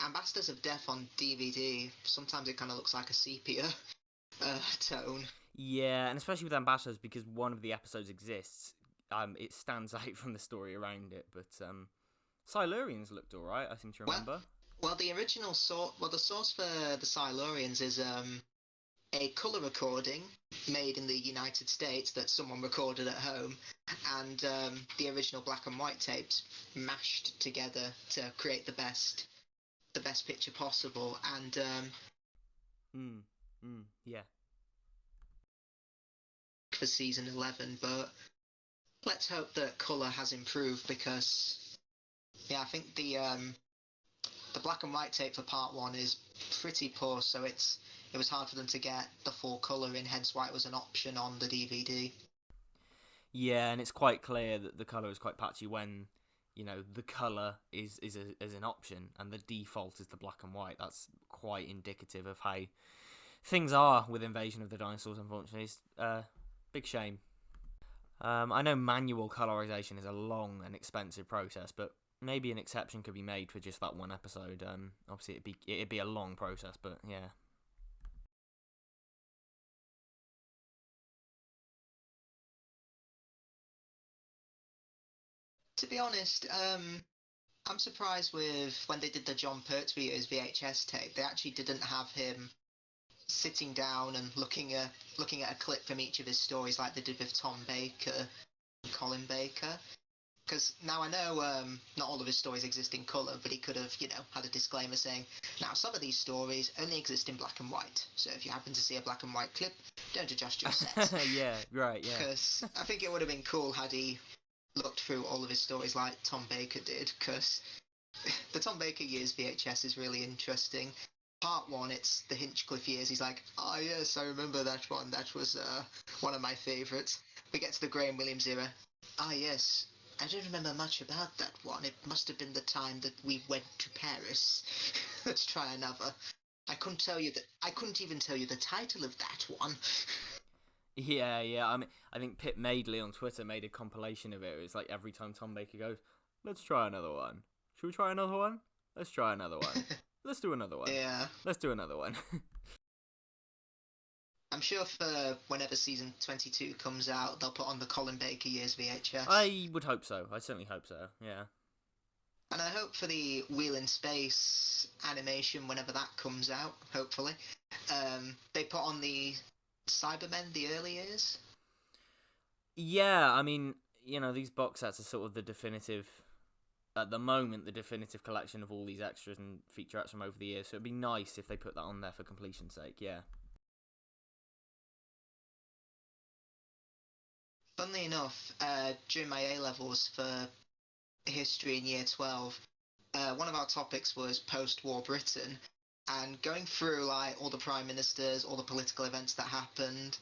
Ambassadors of Death on DVD, sometimes it kind of looks like a sepia tone. Yeah, and especially with Ambassadors, because one of the episodes exists, it stands out from the story around it. But Silurians looked alright, I seem to remember. Well, the source for the Silurians is a colour recording made in the United States that someone recorded at home, and the original black and white tapes mashed together to create the best picture possible. And yeah, for Season 11, but let's hope that colour has improved, because I think the black and white tape for Part 1 is pretty poor, so it was hard for them to get the full colour in, hence why it was an option on the DVD. Yeah, and it's quite clear that the colour is quite patchy when, the colour is an option, and the default is the black and white. That's quite indicative of how things are with Invasion of the Dinosaurs, unfortunately. It's big shame. I know manual colorization is a long and expensive process, but maybe an exception could be made for just that one episode. Obviously, it'd be a long process, but yeah. To be honest, I'm surprised with when they did the John Pertwee as VHS tape. They actually didn't have him sitting down and looking at a clip from each of his stories like they did with Tom Baker and Colin Baker. Because now I know not all of his stories exist in colour, but he could have, had a disclaimer saying, now some of these stories only exist in black and white, so if you happen to see a black and white clip, don't adjust your set. Yeah, right, yeah. Because I think it would have been cool had he looked through all of his stories like Tom Baker did, because the Tom Baker years VHS is really interesting. part one, it's the Hinchcliffe years. He's like, oh yes, I remember that one. That was one of my favourites. We get to the Graham Williams era. Ah yes, I don't remember much about that one. It must have been the time that we went to Paris. Let's try another. I couldn't tell you that. I couldn't even tell you the title of that one. Yeah, yeah. I mean, I think Pip Madeley on Twitter made a compilation of it. It was like every time Tom Baker goes, "Let's try another one. Should we try another one? Let's try another one. Let's do another one. Yeah. Let's do another one." I'm sure for whenever season 22 comes out, they'll put on the Colin Baker years VHS. I would hope so. I certainly hope so. Yeah. And I hope for the Wheel in Space animation, whenever that comes out, hopefully, they put on the Cybermen, the early years. Yeah, I mean, these box sets are sort of the definitive, at the moment, the definitive collection of all these extras and featurettes from over the years. So it'd be nice if they put that on there for completion's sake. Yeah. Funnily enough, during my A-levels for history in year 12, one of our topics was post-war Britain, and going through like all the prime ministers, all the political events that happened,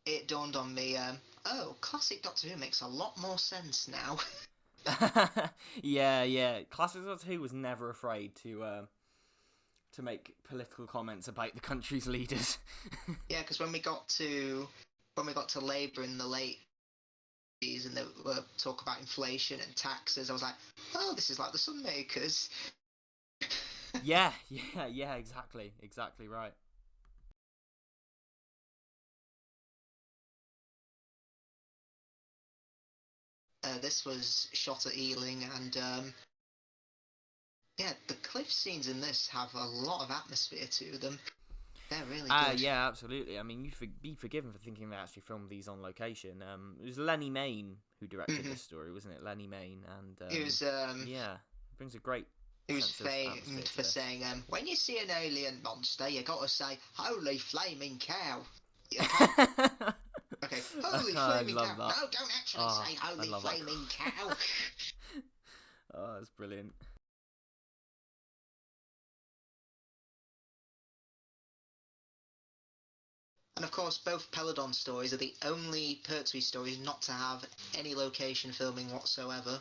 it dawned on me, oh, classic Doctor Who makes a lot more sense now. Yeah, yeah. Classic Doctor Who was never afraid to make political comments about the country's leaders. Yeah, because when we got to Labour in the late and they were talk about inflation and taxes, I was like, oh, this is like the Sunmakers. Yeah, exactly right. This was shot at Ealing, and yeah, the cliff scenes in this have a lot of atmosphere to them. They're really good. Yeah, absolutely. I mean, you'd be forgiven for thinking they actually filmed these on location. It was Lenny Mayne who directed this story, wasn't it? Lenny Mayne, and he was yeah, brings a great. He was famed for saying, when you see an alien monster, you got to say, "Holy flaming cow!" Okay, holy flaming cow! That. No, don't actually say "holy flaming cow." Oh, that's brilliant. And of course, both Peladon stories are the only Pertwee stories not to have any location filming whatsoever.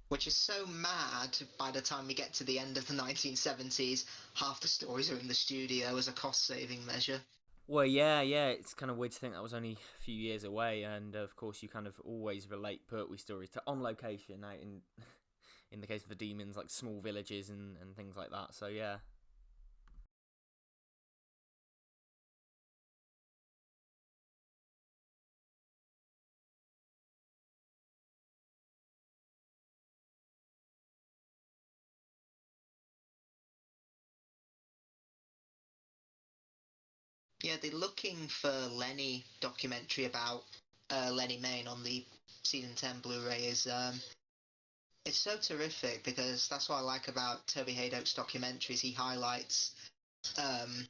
Which is so mad by the time we get to the end of the 1970s, half the stories are in the studio as a cost-saving measure. Well, yeah, it's kind of weird to think that was only a few years away, and of course you kind of always relate Pertwee stories to on location out in the case of the demons, like small villages and things like that, so yeah. Yeah, they're looking for Lenny documentary about Lenny Mayne on the season 10 Blu-ray is it's so terrific because that's what I like about Toby Hadoke's documentaries. He highlights um,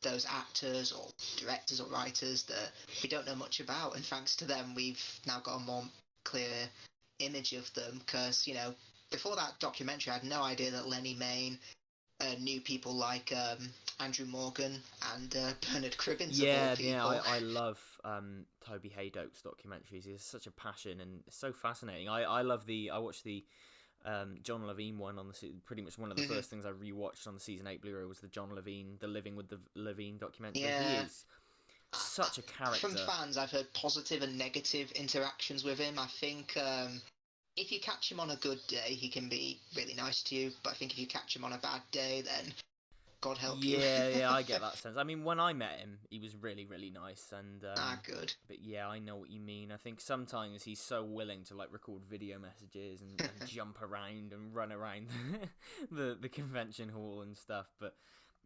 those actors or directors or writers that we don't know much about, and thanks to them, we've now got a more clear image of them. Because before that documentary, I had no idea that Lenny Mayne knew people like Andrew Morgan and Bernard Cribbins. Yeah, of all people. yeah, I love Toby Hadoke's documentaries. He's such a passion and it's so fascinating. I watched the John Levine one on pretty much one of the first things I rewatched on the season 8 Blu-ray was the John Levine, the Living with the Levine documentary. Yeah. He is such a character. From fans, I've heard positive and negative interactions with him. I think if you catch him on a good day, he can be really nice to you. But I think if you catch him on a bad day, then God help you. Yeah, I get that sense. I mean, when I met him, he was really, really nice, and good. But yeah, I know what you mean. I think sometimes he's so willing to like record video messages and jump around and run around the convention hall and stuff. But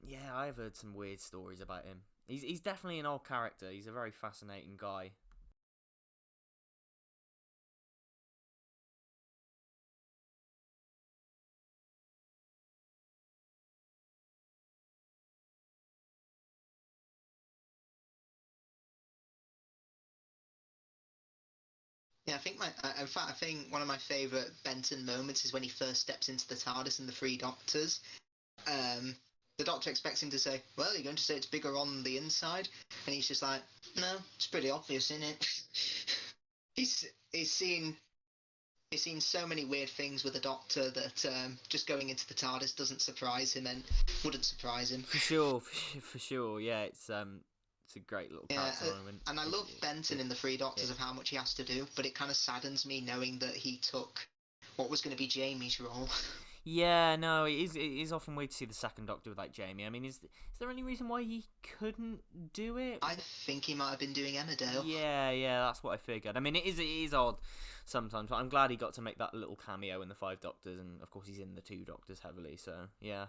yeah, I've heard some weird stories about him. He's definitely an odd character. He's a very fascinating guy. Yeah, I think I think one of my favourite Benton moments is when he first steps into the TARDIS and the Three Doctors, Um, the Doctor expects him to say, "Well, you're going to say it's bigger on the inside," and he's just like, "No, it's pretty obvious, isn't it?" he's he's seen he's seen so many weird things with the Doctor that just going into the TARDIS doesn't surprise him and wouldn't surprise him. For sure, for sure. Yeah, it's a great little Yeah, character moment. and I love Benton in the Three Doctors of how much he has to do, but it kind of saddens me knowing that he took what was going to be Jamie's role. Yeah, no, it is often weird to see the second Doctor without Jamie. I mean, is there any reason why he couldn't do it? I think he might have been doing Emmerdale. Yeah, that's what I figured. I mean, it is odd sometimes, but I'm glad he got to make that little cameo in the Five Doctors, and of course he's in the Two Doctors heavily. So yeah.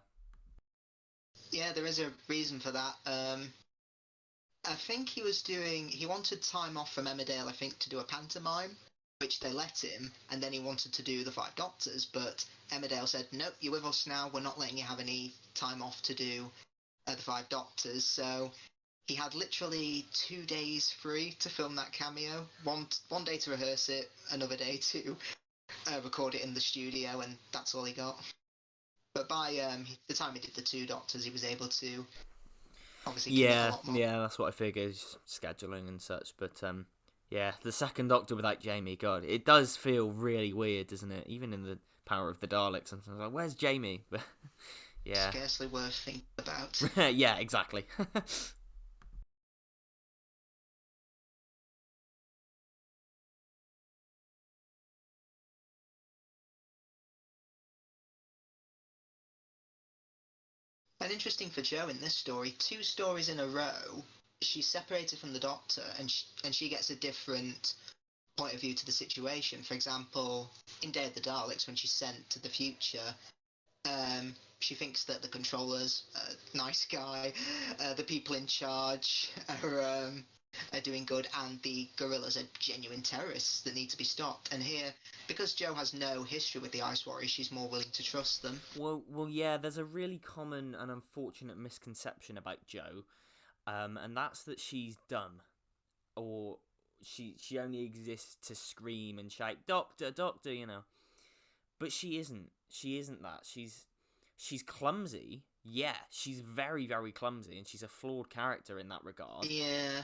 Yeah, there is a reason for that. I think he wanted time off from Emmerdale, I think, to do a pantomime, which they let him, and then he wanted to do the Five Doctors, but Emmerdale said, nope, you're with us now, we're not letting you have any time off to do the Five Doctors, so he had literally 2 days free to film that cameo, one day to rehearse it, another day to record it in the studio, and that's all he got. But by the time he did the Two Doctors, he was able to obviously commit a lot more. Yeah, that's what I figured, scheduling and such. But yeah, the second Doctor without Jamie, God, it does feel really weird, doesn't it? Even in the Power of the Daleks, sometimes like, where's Jamie? But yeah, Scarcely worth thinking about. yeah, exactly. And interesting for Jo in this story, 2 stories in a row, she's separated from the Doctor, and she gets a different point of view to the situation. For example, in Day of the Daleks, when she's sent to the future, she thinks that the controllers, nice guy, the people in charge are doing good, and the gorillas are genuine terrorists that need to be stopped. And here, because Jo has no history with the Ice Warriors, she's more willing to trust them. Well, yeah. There's a really common and unfortunate misconception about Jo, and that's that she's dumb, or she only exists to scream and shout, "Doctor, Doctor," you know. But she isn't. She isn't that. She's clumsy. Yeah, she's very, very clumsy, and she's a flawed character in that regard. Yeah.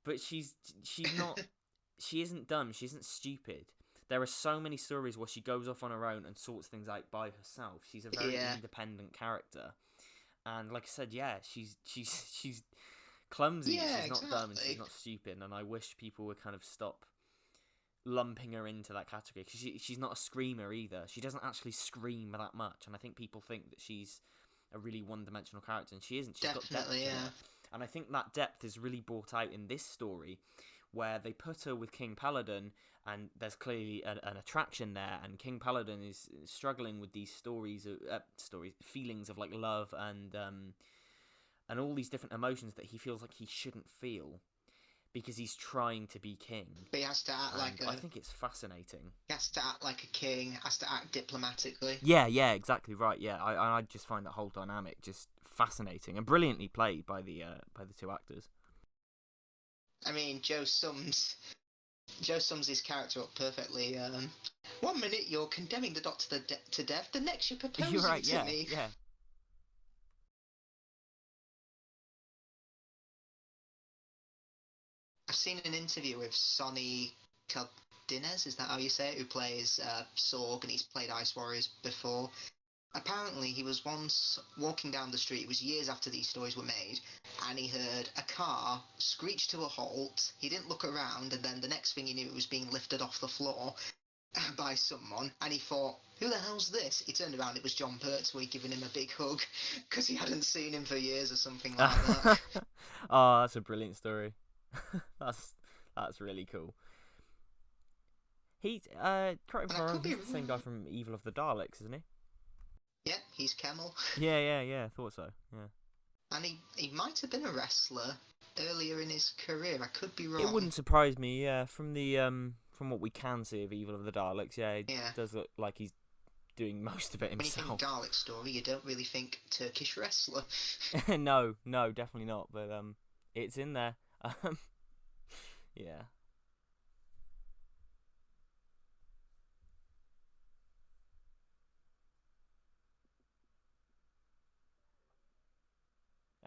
But she's not. She isn't dumb. She isn't stupid. There are so many stories where she goes off on her own and sorts things out by herself. She's a very independent character, and like I said, yeah, she's clumsy. Yeah, she's not exactly. dumb, and she's not stupid. And I wish people would kind of stop lumping her into that category, because she's not a screamer either. She doesn't actually scream that much, and I think people think that she's a really one-dimensional character, and she isn't. She's got depth to her. And I think that depth is really brought out in this story, where they put her with King Peladon, and there's clearly an attraction there, and King Peladon is struggling with these feelings of like love and all these different emotions that he feels like he shouldn't feel, because he's trying to be king. But he has to act I think it's fascinating. He has to act like a king, has to act diplomatically. Yeah, exactly right. Yeah, I just find that whole dynamic just fascinating and brilliantly played by the 2 actors. I mean, Joe sums his character up perfectly. 1 minute you're condemning the Doctor to death, the next you're proposing You're right, to me. Yeah. I've seen an interview with Sonny Caldinez, is that how you say it, who plays Sorg, and he's played Ice Warriors before. Apparently, he was once walking down the street, it was years after these stories were made, and he heard a car screech to a halt. He didn't look around, and then the next thing he knew, it was being lifted off the floor by someone, and he thought, who the hell's this? He turned around, it was John Pertwee giving him a big hug, because he hadn't seen him for years or something like that. Oh, that's a brilliant story. That's really cool. He's correct me if I'm wrong, he's the same guy from Evil of the Daleks, isn't he? Yeah, he's Kemmel. Yeah, thought so. Yeah. And he might have been a wrestler earlier in his career. I could be wrong. It wouldn't surprise me. Yeah, from from what we can see of Evil of the Daleks, it does look like he's doing most of it himself. When you think Dalek story, you don't really think Turkish wrestler. No, definitely not. But it's in there. Yeah.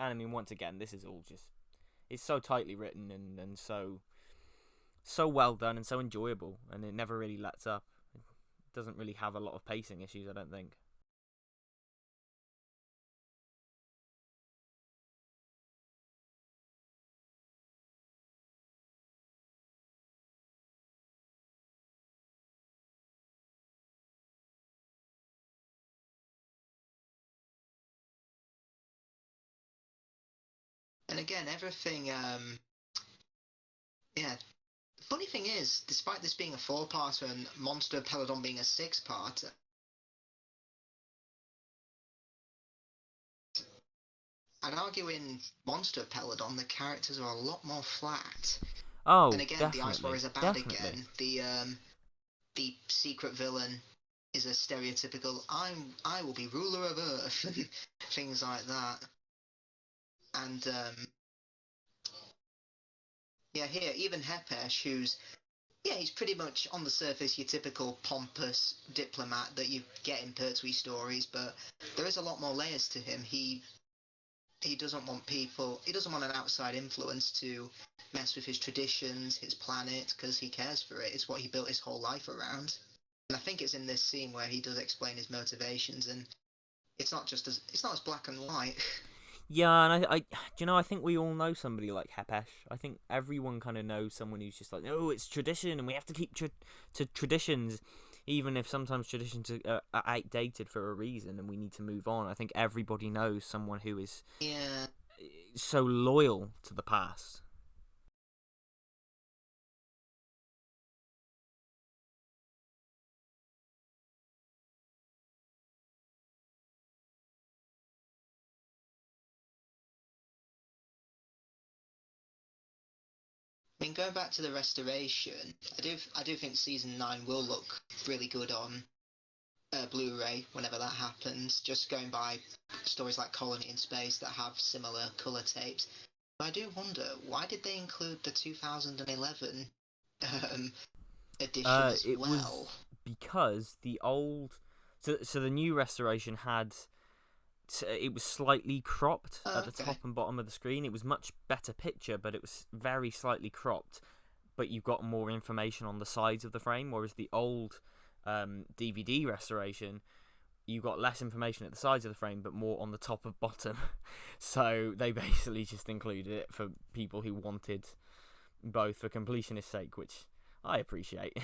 And I mean, once again, this is all just, it's so tightly written and so well done and so enjoyable, and it never really lets up. It doesn't really have a lot of pacing issues, I don't think. And again, everything. Yeah. The funny thing is, despite this being a four-parter and Monster of Peladon being a six-parter, I'd argue in Monster of Peladon the characters are a lot more flat. And Oh, again, the Ice definitely, Warriors are bad definitely. again. The secret villain is a stereotypical I will be ruler of Earth and things like that. And yeah, here even Hepesh, who's he's pretty much on the surface your typical pompous diplomat that you get in Pertwee stories, but there is a lot more layers to him. He doesn't want people. He doesn't want an outside influence to mess with his traditions, his planet, because he cares for it. It's what he built his whole life around. And I think it's in this scene where he does explain his motivations, and it's not as black and white. Yeah, and I think we all know somebody like Hepesh. I think everyone kind of knows someone who's just like, oh, it's tradition, and we have to keep to traditions, even if sometimes traditions are outdated for a reason, and we need to move on. I think everybody knows someone who is Yeah. so loyal to the past. I mean, going back to the restoration, I do think season 9 will look really good on Blu-ray whenever that happens. Just going by stories like Colony in Space that have similar color tapes. But I do wonder, why did they include the 2011 um, edition as It well? was because the old, so the new restoration had, it was slightly cropped Oh, at the okay. top and bottom of the screen. It was much better picture, but it was very slightly cropped. But you got more information on the sides of the frame, whereas the old DVD restoration, you got less information at the sides of the frame, but more on the top and bottom. So they basically just included it for people who wanted both for completionist sake, which I appreciate.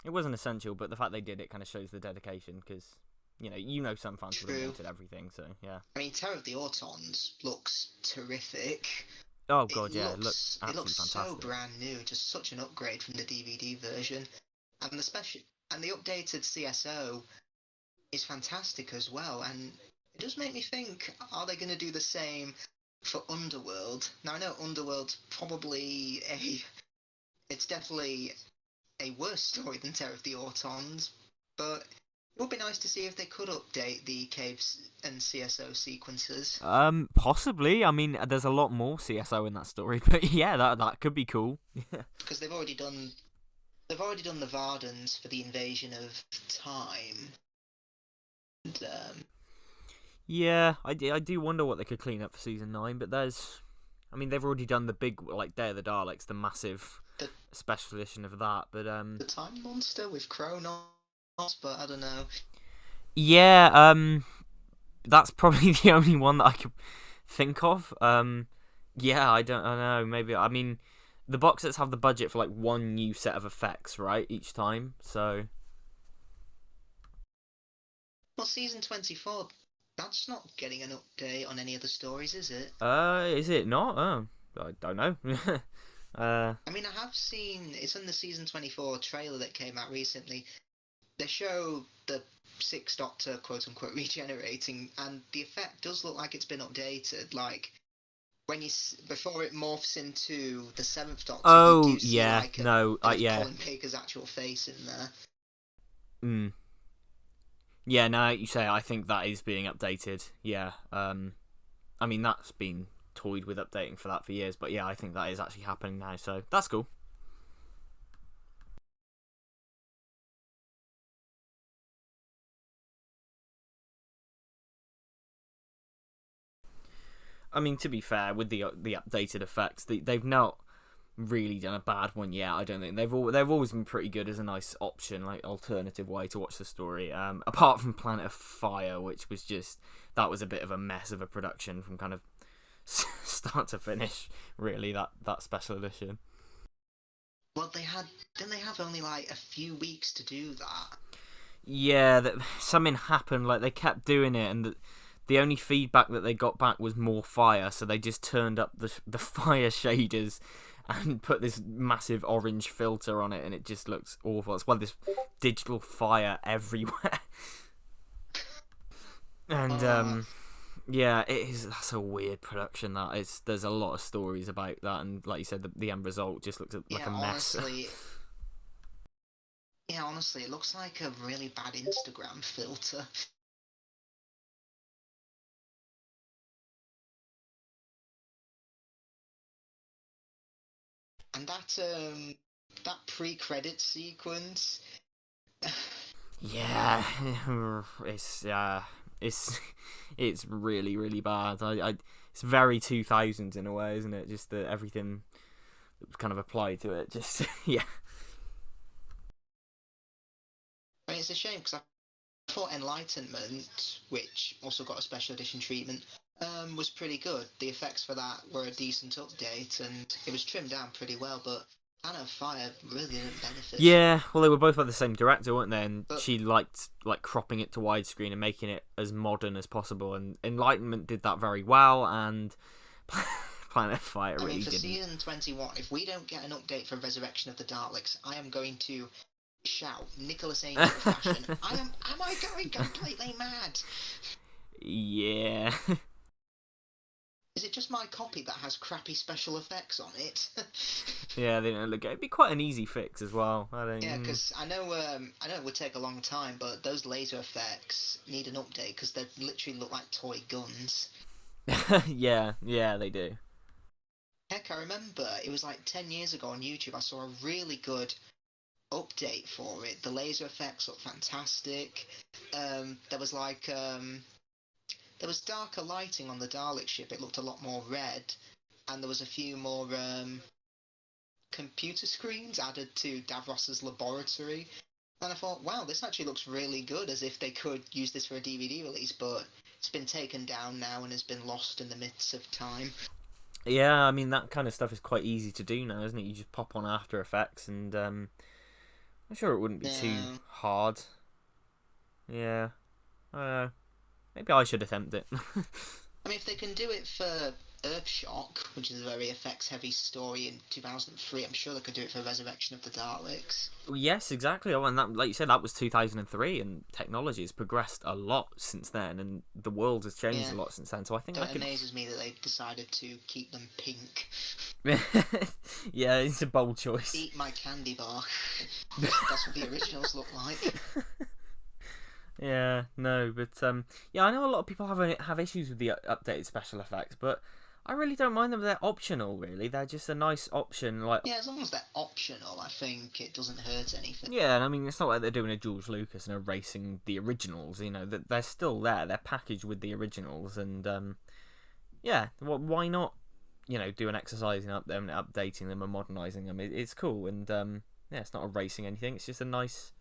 It wasn't essential, but the fact they did it kind of shows the dedication, because some fans would have True. wanted everything. So yeah. I mean, Terror of the Autons looks terrific. Oh It god, yeah, it looks looks it looks absolutely so fantastic. brand new, just such an upgrade from the DVD version. And the updated CSO is fantastic as well. And it does make me think: are they going to do the same for Underworld? Now I know Underworld's probably it's definitely a worse story than Terror of the Autons, but it would be nice to see if they could update the caves and CSO sequences Possibly. I mean, there's a lot more CSO in that story, but yeah, that could be cool. because they've already done the Vardens for the invasion of time. And, Yeah, I do wonder what they could clean up for season 9, but I mean, they've already done the big, like, Day of the Daleks, the massive the special edition of that, but the time monster with Kronos, but I don't know. yeah, that's probably the only one that I could think of. Yeah, I don't know. Maybe, I mean, the box sets have the budget for like one new set of effects, right, each time. So, Well, season 24, that's not getting an update on any of the stories, is it? is it not? Oh, I don't know. I mean, I have seen it's in the season 24 trailer that came out recently. They show the Sixth Doctor quote unquote regenerating, and the effect does look like it's been updated. Like when before it morphs into the Seventh Doctor, you Oh do see yeah, like a no, bit of yeah, Colin Baker's actual face in there. mm. Yeah. Now you say, I think that is being updated. Yeah. I mean, that's been toyed with updating for that for years, but yeah, I think that is actually happening now. So that's cool. I mean, to be fair, with the updated effects, they've not really done a bad one yet. I don't think they've always been pretty good as a nice option, like alternative way to watch the story. Apart from Planet of Fire, which was just that was a bit of a mess of a production from kind of start to finish. Really, that special edition. Well, didn't they have only like a few weeks to do that? Yeah, that something happened. Like they kept doing it, and the only feedback that they got back was more fire. So they just turned up the fire shaders and put this massive orange filter on it, and it just looks awful. It's there's digital fire everywhere, and yeah, it is. That's a weird production. There's a lot of stories about that, and like you said, the end result just looks like a mess. Honestly, yeah, honestly, it looks like a really bad Instagram filter. And that pre-credit sequence. Yeah, it's it's really really bad. It's very 2000s in a way, isn't it? Just that everything that was kind of applied to it. Just yeah. I mean, it's a shame because I thought Enlightenment, which also got a special edition treatment, was pretty good. The effects for that were a decent update, and it was trimmed down pretty well. But Planet of Fire really didn't benefit. Yeah, well, they were both by the same director, weren't they? And But, she liked like cropping it to widescreen and making it as modern as possible. And Enlightenment did that very well, and Planet of Fire I really mean, for didn't. season 21, if we don't get an update for Resurrection of the Daleks, I am going to shout Nicholas Angel fashion. Am I going completely mad? Yeah. Is it just my copy that has crappy special effects on it? Yeah, they don't look. It'd be quite an easy fix as well. Yeah, because I know it would take a long time, but those laser effects need an update because they literally look like toy guns. yeah, they do. Heck, I remember it was like 10 years ago on YouTube. I saw a really good update for it. The laser effects look fantastic. There was there was darker lighting on the Dalek ship. It looked a lot more red, and there was a few more computer screens added to Davros's laboratory. And I thought, wow, this actually looks really good, as if they could use this for a DVD release, but it's been taken down now and has been lost in the midst of time. Yeah, I mean that kind of stuff is quite easy to do now, isn't it? You just pop on After Effects, and I'm sure it wouldn't be too hard. Yeah, I don't know. Maybe I should attempt it. I mean, if they can do it for Earthshock, which is a very effects-heavy story in 2003, I'm sure they could do it for Resurrection of the Daleks. Yes, exactly. Oh, and that, like you said, that was 2003, and technology has progressed a lot since then, and the world has changed a lot since then. So I think it amazes me that they decided to keep them pink. Yeah, it's a bold choice. Eat my candy bar. That's what the originals look like. Yeah, no, but yeah, I know a lot of people have issues with the updated special effects, but I really don't mind them. They're optional, really. They're just a nice option. Like, yeah, as long as they're optional, I think it doesn't hurt anything. Yeah, and I mean, it's not like they're doing a George Lucas and erasing the originals. You know, that they're still there. They're packaged with the originals, and yeah, why not? You know, do an exercise in updating them and modernising them. It's cool, and yeah, it's not erasing anything. It's just a nice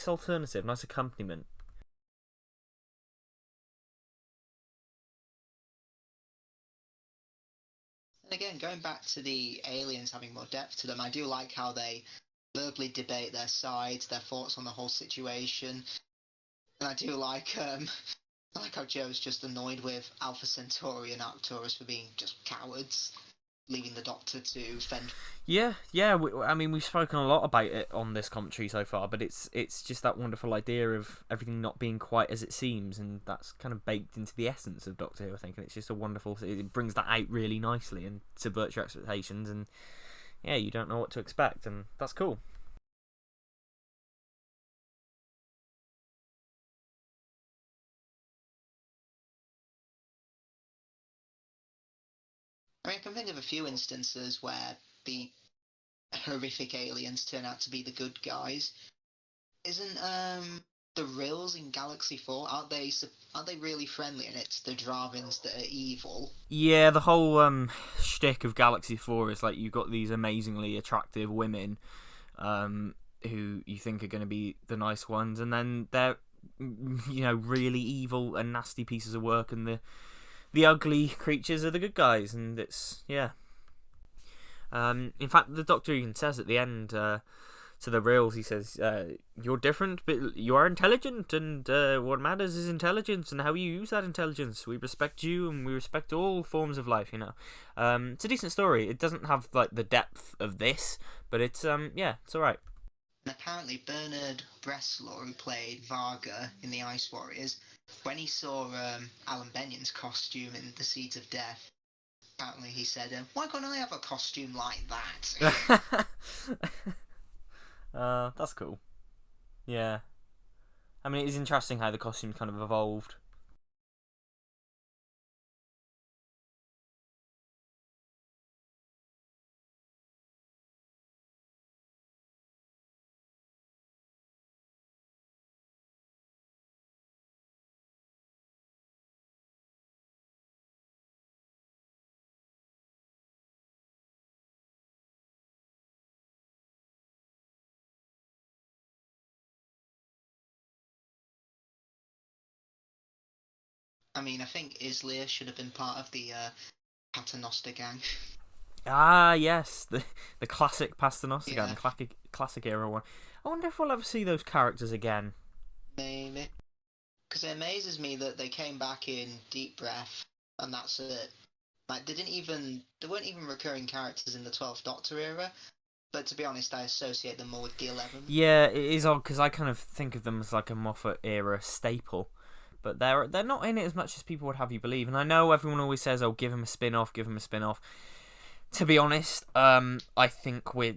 alternative, nice accompaniment. And again, going back to the aliens having more depth to them, I do like how they verbally debate their sides, their thoughts on the whole situation. And I do like I like how Joe's just annoyed with Alpha Centauri and Arcturus for being just cowards, leaving the Doctor to fend. Yeah. I mean, we've spoken a lot about it on this commentary so far, but it's just that wonderful idea of everything not being quite as it seems, and that's kind of baked into the essence of Doctor Who, I think, and it's just a wonderful. It brings that out really nicely and subverts your expectations, and yeah, you don't know what to expect, and that's cool. I mean, I can think of a few instances where the horrific aliens turn out to be the good guys. Isn't the Rills in Galaxy 4, aren't they really friendly? And it's the Dravins that are evil. Yeah, the whole shtick of Galaxy 4 is like you've got these amazingly attractive women who you think are going to be the nice ones, and then they're really evil and nasty pieces of work, and the ugly creatures are the good guys, and it's yeah. In fact, the Doctor even says at the end to the Rails, he says, "You're different, but you are intelligent, and what matters is intelligence and how you use that intelligence. We respect you, and we respect all forms of life. It's a decent story. It doesn't have like the depth of this, but it's it's all right." And apparently Bernard Bresslaw, who played Varga in the Ice Warriors, when he saw Alan Benion's costume in The Seeds of Death, apparently he said, "Why can't I have a costume like that?" That's cool. Yeah. I mean, it is interesting how the costume kind of evolved. I mean, I think Islia should have been part of the Paternoster gang. Ah, yes, the classic Pasternoster Yeah. gang, the classic era one. I wonder if we'll ever see those characters again. Maybe. Because it amazes me that they came back in Deep Breath, and that's it. Like, there weren't even recurring characters in the 12th Doctor era, but to be honest, I associate them more with the 11th. Yeah, it is odd because I kind of think of them as like a Moffat era staple, but they're not in it as much as people would have you believe. And I know everyone always says, "Oh, give him a spin-off, give him a spin-off." To be honest, I think we're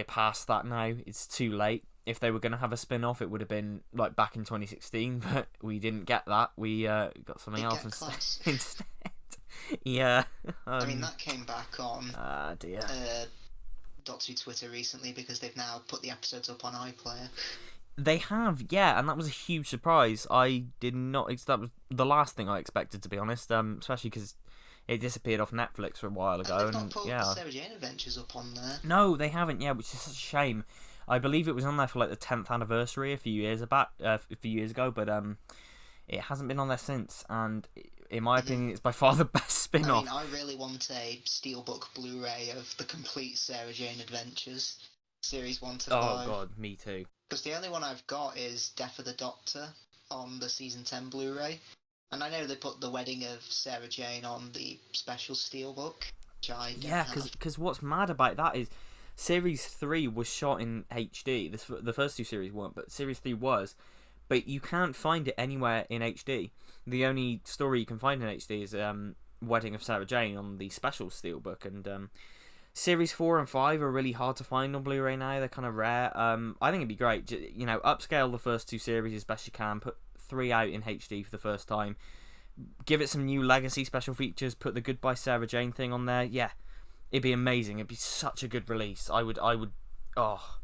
past that now. It's too late. If they were going to have a spin-off, it would have been like back in 2016, but we didn't get that. We got something else instead. Yeah. I mean, that came back on dear. Doctor Who Twitter recently because they've now put the episodes up on iPlayer. They have, yeah, and that was a huge surprise. I did not. That was the last thing I expected, to be honest. Especially because it disappeared off Netflix for a while ago. And they've not put the Sarah Jane Adventures up on there. No, they haven't. Yeah, which is such a shame. I believe it was on there for like the 10th anniversary a few years ago, but it hasn't been on there since. And in my opinion, it's by far the best spin-off. I mean, I really want a Steelbook Blu-ray of the complete Sarah Jane Adventures, series 1 to 5. Oh god, me too. Because the only one I've got is Death of the Doctor on the season 10 Blu-ray, and I know they put the Wedding of Sarah Jane on the special Steelbook, which I don't have. Because what's mad about that is Series 3 was shot in HD. The first two series weren't, but Series 3 was. But you can't find it anywhere in HD. The only story you can find in HD is Wedding of Sarah Jane on the special Steelbook, and Series 4 and 5 are really hard to find on Blu-ray now. They're kind of rare. I think it'd be great. Upscale the first two series as best you can. Put 3 out in HD for the first time. Give it some new legacy special features. Put the Goodbye Sarah Jane thing on there. Yeah, it'd be amazing. It'd be such a good release. I would. Oh,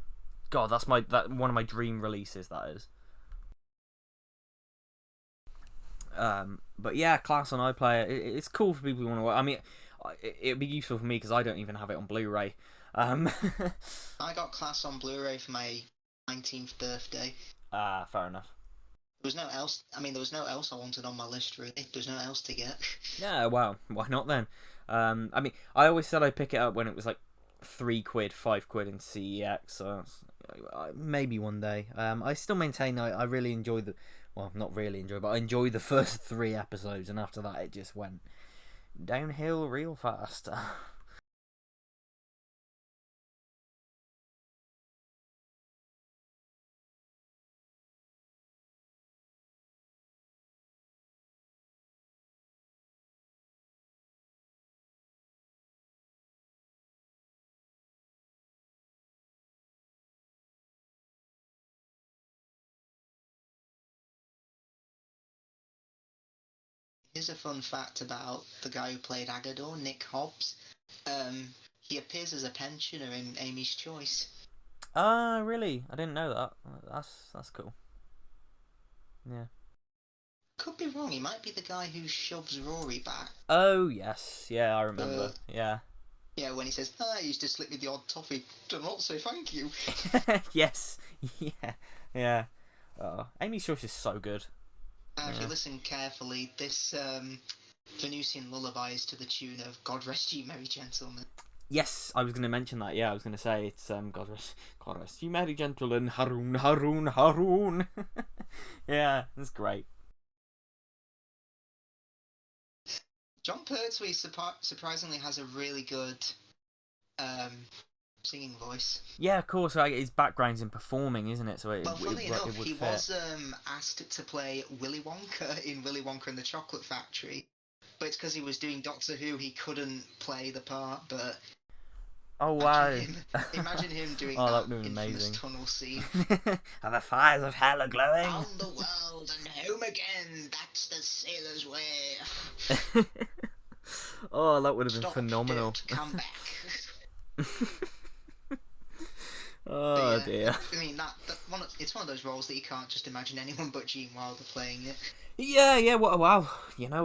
God, that's one of my dream releases. That is. But yeah, Class on iPlayer. It's cool for people who want to watch. I mean, it'd be useful for me because I don't even have it on Blu-ray. I got Class on Blu-ray for my 19th birthday. Fair enough. There was no else. I mean, there was no else I wanted on my list really. There was no else to get. Yeah, well, why not then? I mean, I always said I'd pick it up when it was like £3, £5 in CEX. So maybe one day. I still maintain I really enjoy not really enjoy, but I enjoyed the first 3 episodes, and after that it just went downhill real fast. Here's a fun fact about the guy who played Agador, Nick Hobbs. He appears as a pensioner in Amy's Choice. Really? I didn't know that. That's cool. Yeah. Could be wrong. He might be the guy who shoves Rory back. Oh yes, yeah, I Uh, remember. Yeah. yeah, when he says, "I used to slip me the odd toffee. Do not say thank you." Yes. Yeah. Yeah. Oh, Amy Schuss is so good. If you Yeah. listen carefully, this Venusian lullaby is to the tune of "God Rest You, Merry Gentlemen." Yes, I was going to mention that. Yeah, I was going to say it's God rest you, merry gentlemen, Haroon, Haroon, Haroon. Yeah, that's great. John Pertwee surprisingly has a really good um, singing voice. Yeah, of course. Like, his background's in performing, isn't it? So Well, funnily it enough, would he fit. was asked to play Willy Wonka in Willy Wonka and the Chocolate Factory, but it's because he was doing Doctor Who, he couldn't play the part. But Oh imagine wow. him, imagine him doing Oh, that that would be infamous amazing. tunnel scene. And the fires of hell are glowing. Round the world and home again. That's the sailor's way. Oh, that would have been Stop, phenomenal. don't come back. But Oh yeah, dear. I mean it's one of those roles that you can't just imagine anyone but Gene Wilder playing it. Yeah, yeah. Well,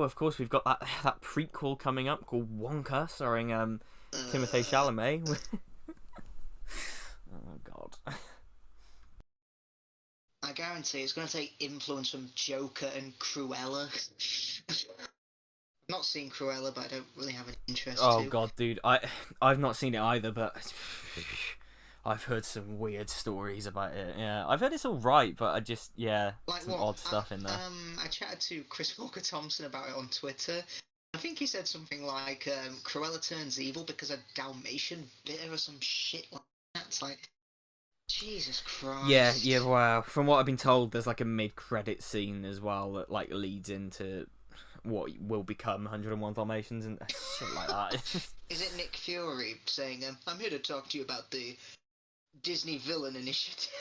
of course we've got that prequel coming up called Wonka, starring Timothée Uh, Chalamet. Oh God. I guarantee it's going to take influence from Joker and Cruella. I've not seen Cruella, but I don't really have an interest Oh to. God, dude. I've not seen it either, but I've heard some weird stories about it. Yeah, I've heard it's all right, but Like some what? odd stuff in there. I chatted to Chris Walker Thompson about it on Twitter. I think he said something like Cruella turns evil because a Dalmatian bit her or some shit like that. It's like, Jesus Yeah, Christ. yeah. Wow. From what I've been told, there's like a mid-credit scene as well that like leads into what will become 101 Dalmatians and shit like that. Is it Nick Fury saying, I'm here to talk to you about the Disney Villain Initiative?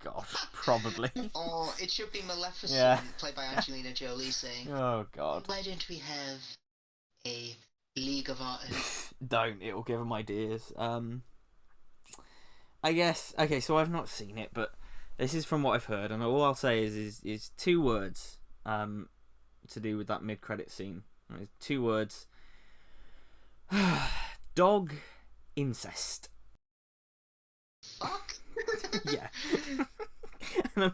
God, probably. Or it should be Maleficent, Yeah. played by Angelina Jolie, saying, Oh God. why don't we have a League of Artists? Don't. It'll give them ideas. I guess. Okay, so I've not seen it, but this is from what I've heard, and all I'll say is two words. To do with that mid-credit scene. It's two words. Dog incest. Fuck? Yeah. And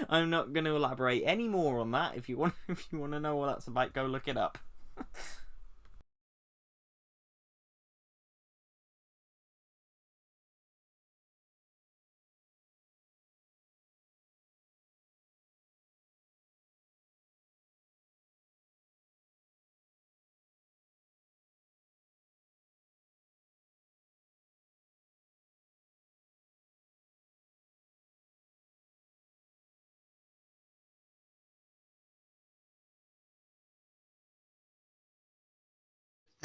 I'm not going to elaborate any more on that. If you want to know what that's about, go look it up.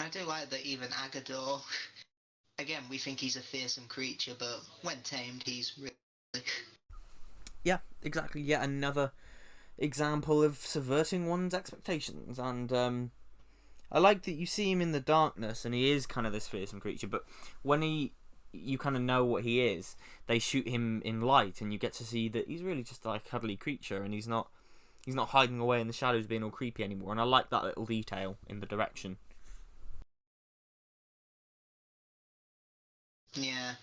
I do like that even Agador, again, we think he's a fearsome creature, but when tamed, he's really... Yeah, exactly. Yet another example of subverting one's expectations, and I like that you see him in the darkness, and he is kind of this fearsome creature. But when you kind of know what he is, they shoot him in light, and you get to see that he's really just like a cuddly creature, and he's not hiding away in the shadows, being all creepy anymore. And I like that little detail in the direction. Yeah.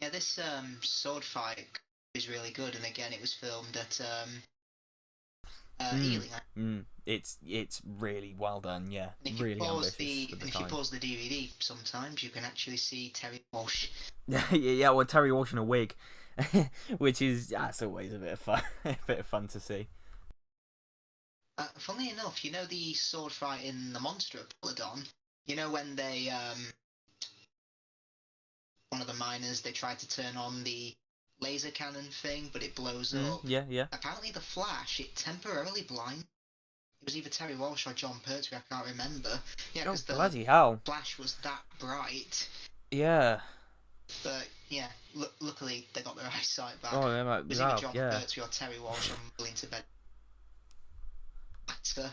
Yeah, this sword fight is really good, and again, it was filmed at Ealing. It's really well done. Yeah, And if you really pause ambitious with the if you time. pause the DVD, sometimes you can actually see Terry Walsh. Yeah. Well, Terry Walsh in a wig, which is it's always a bit of fun, a bit of fun to see. Funnily enough, you know the sword fight in the monster at Peladon? You know when they one of the miners, they tried to turn on the laser cannon thing, but it blows up. Yeah, yeah. Apparently the flash, it temporarily blind. It was either Terry Walsh or John Pertwee, I can't remember. Yeah, Oh because the bloody hell! flash was that bright. Yeah. But yeah, luckily they got their eyesight back. Oh, yeah, It was either wow, John yeah. Pertwee or Terry Walsh. I'm willing to bet actor.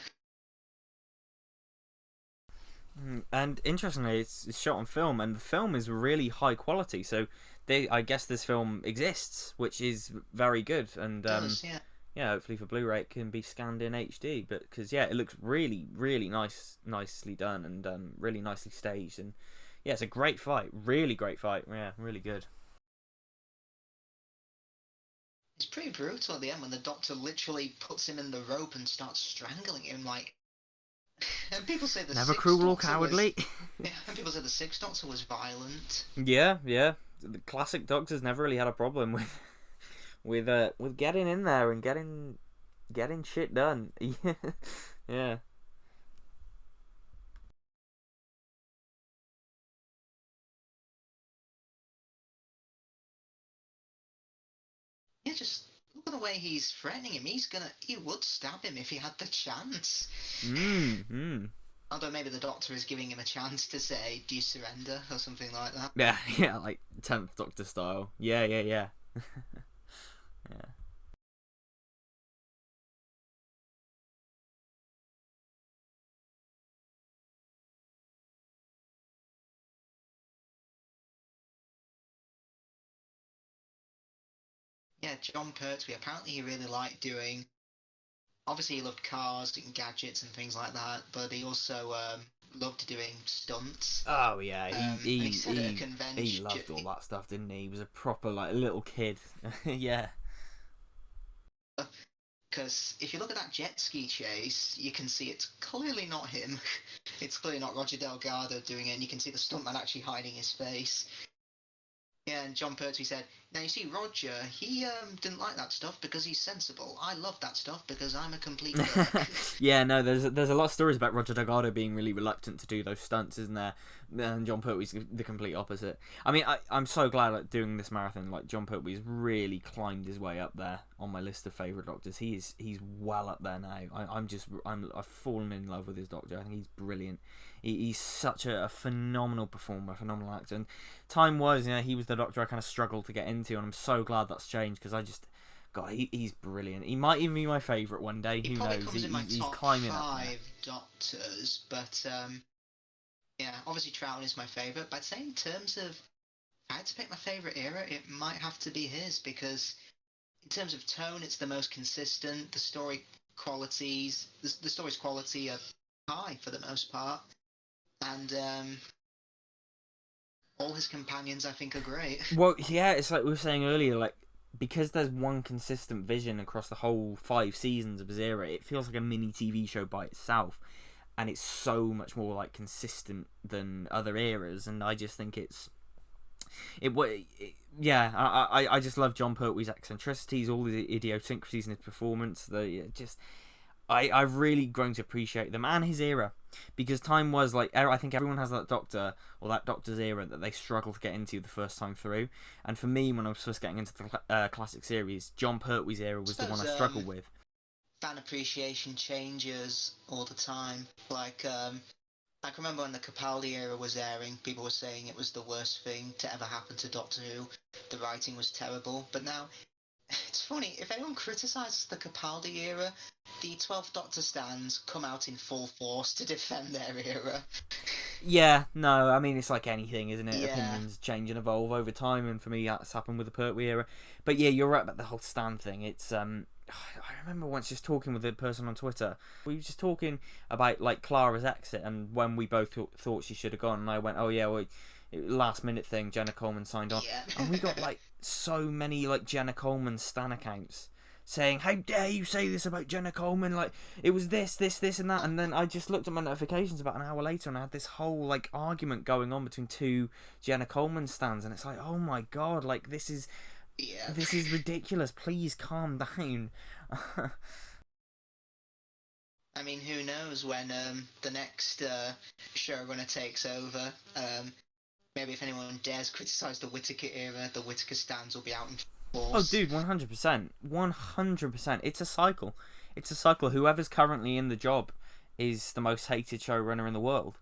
And interestingly, it's shot on film, and the film is really high quality. So I guess this film exists, which is very good. And It does, yeah. yeah, hopefully for Blu-ray it can be scanned in HD. But because yeah, it looks really, really nicely done, and really nicely staged. And yeah, it's a great fight, really great fight. Yeah, really good. It's pretty brutal at the end when the Doctor literally puts him in the rope and starts strangling him. Like, and people say the Never Sixth cruel or Doctor was. cowardly. Yeah, and people say the Sixth Doctor was violent. Yeah, yeah. The classic Doctors never really had a problem with with getting in there and getting shit done. Yeah. Yeah, just look at the way he's threatening him. He would stab him if he had the chance. Mm. Although maybe the Doctor is giving him a chance to say, "Do you surrender?" or something like that. Yeah, yeah, like 10th Doctor style. Yeah, yeah, yeah. Yeah. Yeah, John Pertwee. Apparently, he really liked doing. Obviously, he loved cars and gadgets and things like that, but he also loved doing stunts. Oh yeah, And he said at a he convention, loved all that stuff, didn't he? He was a proper like little kid. Yeah. because if you look at that jet ski chase, you can see it's clearly not him. It's clearly not Roger Delgado doing it, and you can see the stuntman actually hiding his face. Yeah, and John Pertwee said, "Now you see, Roger, he didn't like that stuff because he's sensible. I love that stuff because I'm a complete jerk." Yeah, no, there's a lot of stories about Roger Delgado being really reluctant to do those stunts, isn't there? And John Pertwee's the complete opposite. I mean, I'm so glad like doing this marathon. Like John Pertwee's really climbed his way up there on my list of favourite Doctors. He's well up there now. I've fallen in love with his Doctor. I think he's brilliant. He's such a phenomenal performer, phenomenal actor. And time was, he was the Doctor I kind of struggled to get into, and I'm so glad that's changed because I just, God, he's brilliant. He might even be my favourite one day. He Who probably knows? comes in my He's top climbing up there. five Doctors, but yeah, obviously Troughton is my favourite. But I'd say in terms of, if I had to pick my favourite era, it might have to be his because in terms of tone, it's the most consistent. The story's quality are high for the most part, and all his companions I think are great. Well, yeah, it's like we were saying earlier, like because there's one consistent vision across the whole 5 seasons of his era, it feels like a mini TV show by itself, and it's so much more like consistent than other eras. And I just think yeah, I just love John Pertwee's eccentricities, all the idiosyncrasies in his performance. I've really grown to appreciate them and his era, because time was like, I think everyone has that Doctor or that Doctor's era that they struggle to get into the first time through. And for me, when I was first getting into the classic series, John Pertwee's era was the one I struggled with. Fan appreciation changes all the time. Like I can remember when the Capaldi era was airing, people were saying it was the worst thing to ever happen to Doctor Who. The writing was terrible, but now it's funny, if anyone criticises the Capaldi era, the 12th Doctor stands come out in full force to defend their era. Yeah, no, I mean, it's like anything, isn't it? Yeah. Opinions change and evolve over time, and for me, that's happened with the Pertwee era. But yeah, you're right about the whole stand thing. It's, I remember once just talking with a person on Twitter. We were just talking about, like, Clara's exit, and when we both thought she should have gone, and I went, oh yeah, well, last minute thing, Jenna Coleman signed on. Yeah. And we got, like, so many, like, Jenna Coleman stan accounts saying, how dare you say this about Jenna Coleman, like, it was this, and that. And then I just looked at my notifications about an hour later, and I had this whole, like, argument going on between two Jenna Coleman stans, and it's like, oh my god, like, this is ridiculous, please calm down. I mean, who knows when the next showrunner takes over. Maybe if anyone dares criticise the Whittaker era, the Whittaker stands will be out in force. Oh, dude, 100%. 100%. It's a cycle. It's a cycle. Whoever's currently in the job is the most hated showrunner in the world.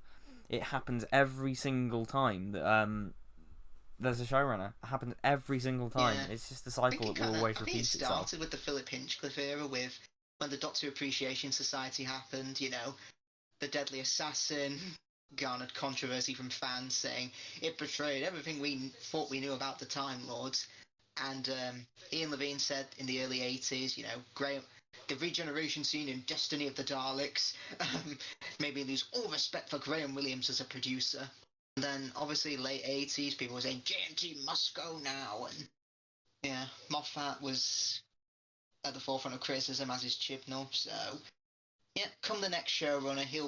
It happens every single time. there's a showrunner. It happens every single time. Yeah. It's just a I think cycle it that will kind of. always I think it repeat itself. started with the Philip Hinchcliffe era, with when the Doctor Appreciation Society happened. The Deadly Assassin garnered controversy from fans saying it betrayed everything we thought we knew about the Time Lords. And Ian Levine said in the early 80s, Graham, the regeneration scene in Destiny of the Daleks made me lose all respect for Graham Williams as a producer. And then, obviously, late 80s, people were saying, JNT must go now. And, yeah, Moffat was at the forefront of criticism, as is Chibnall. So, yeah, come the next showrunner, he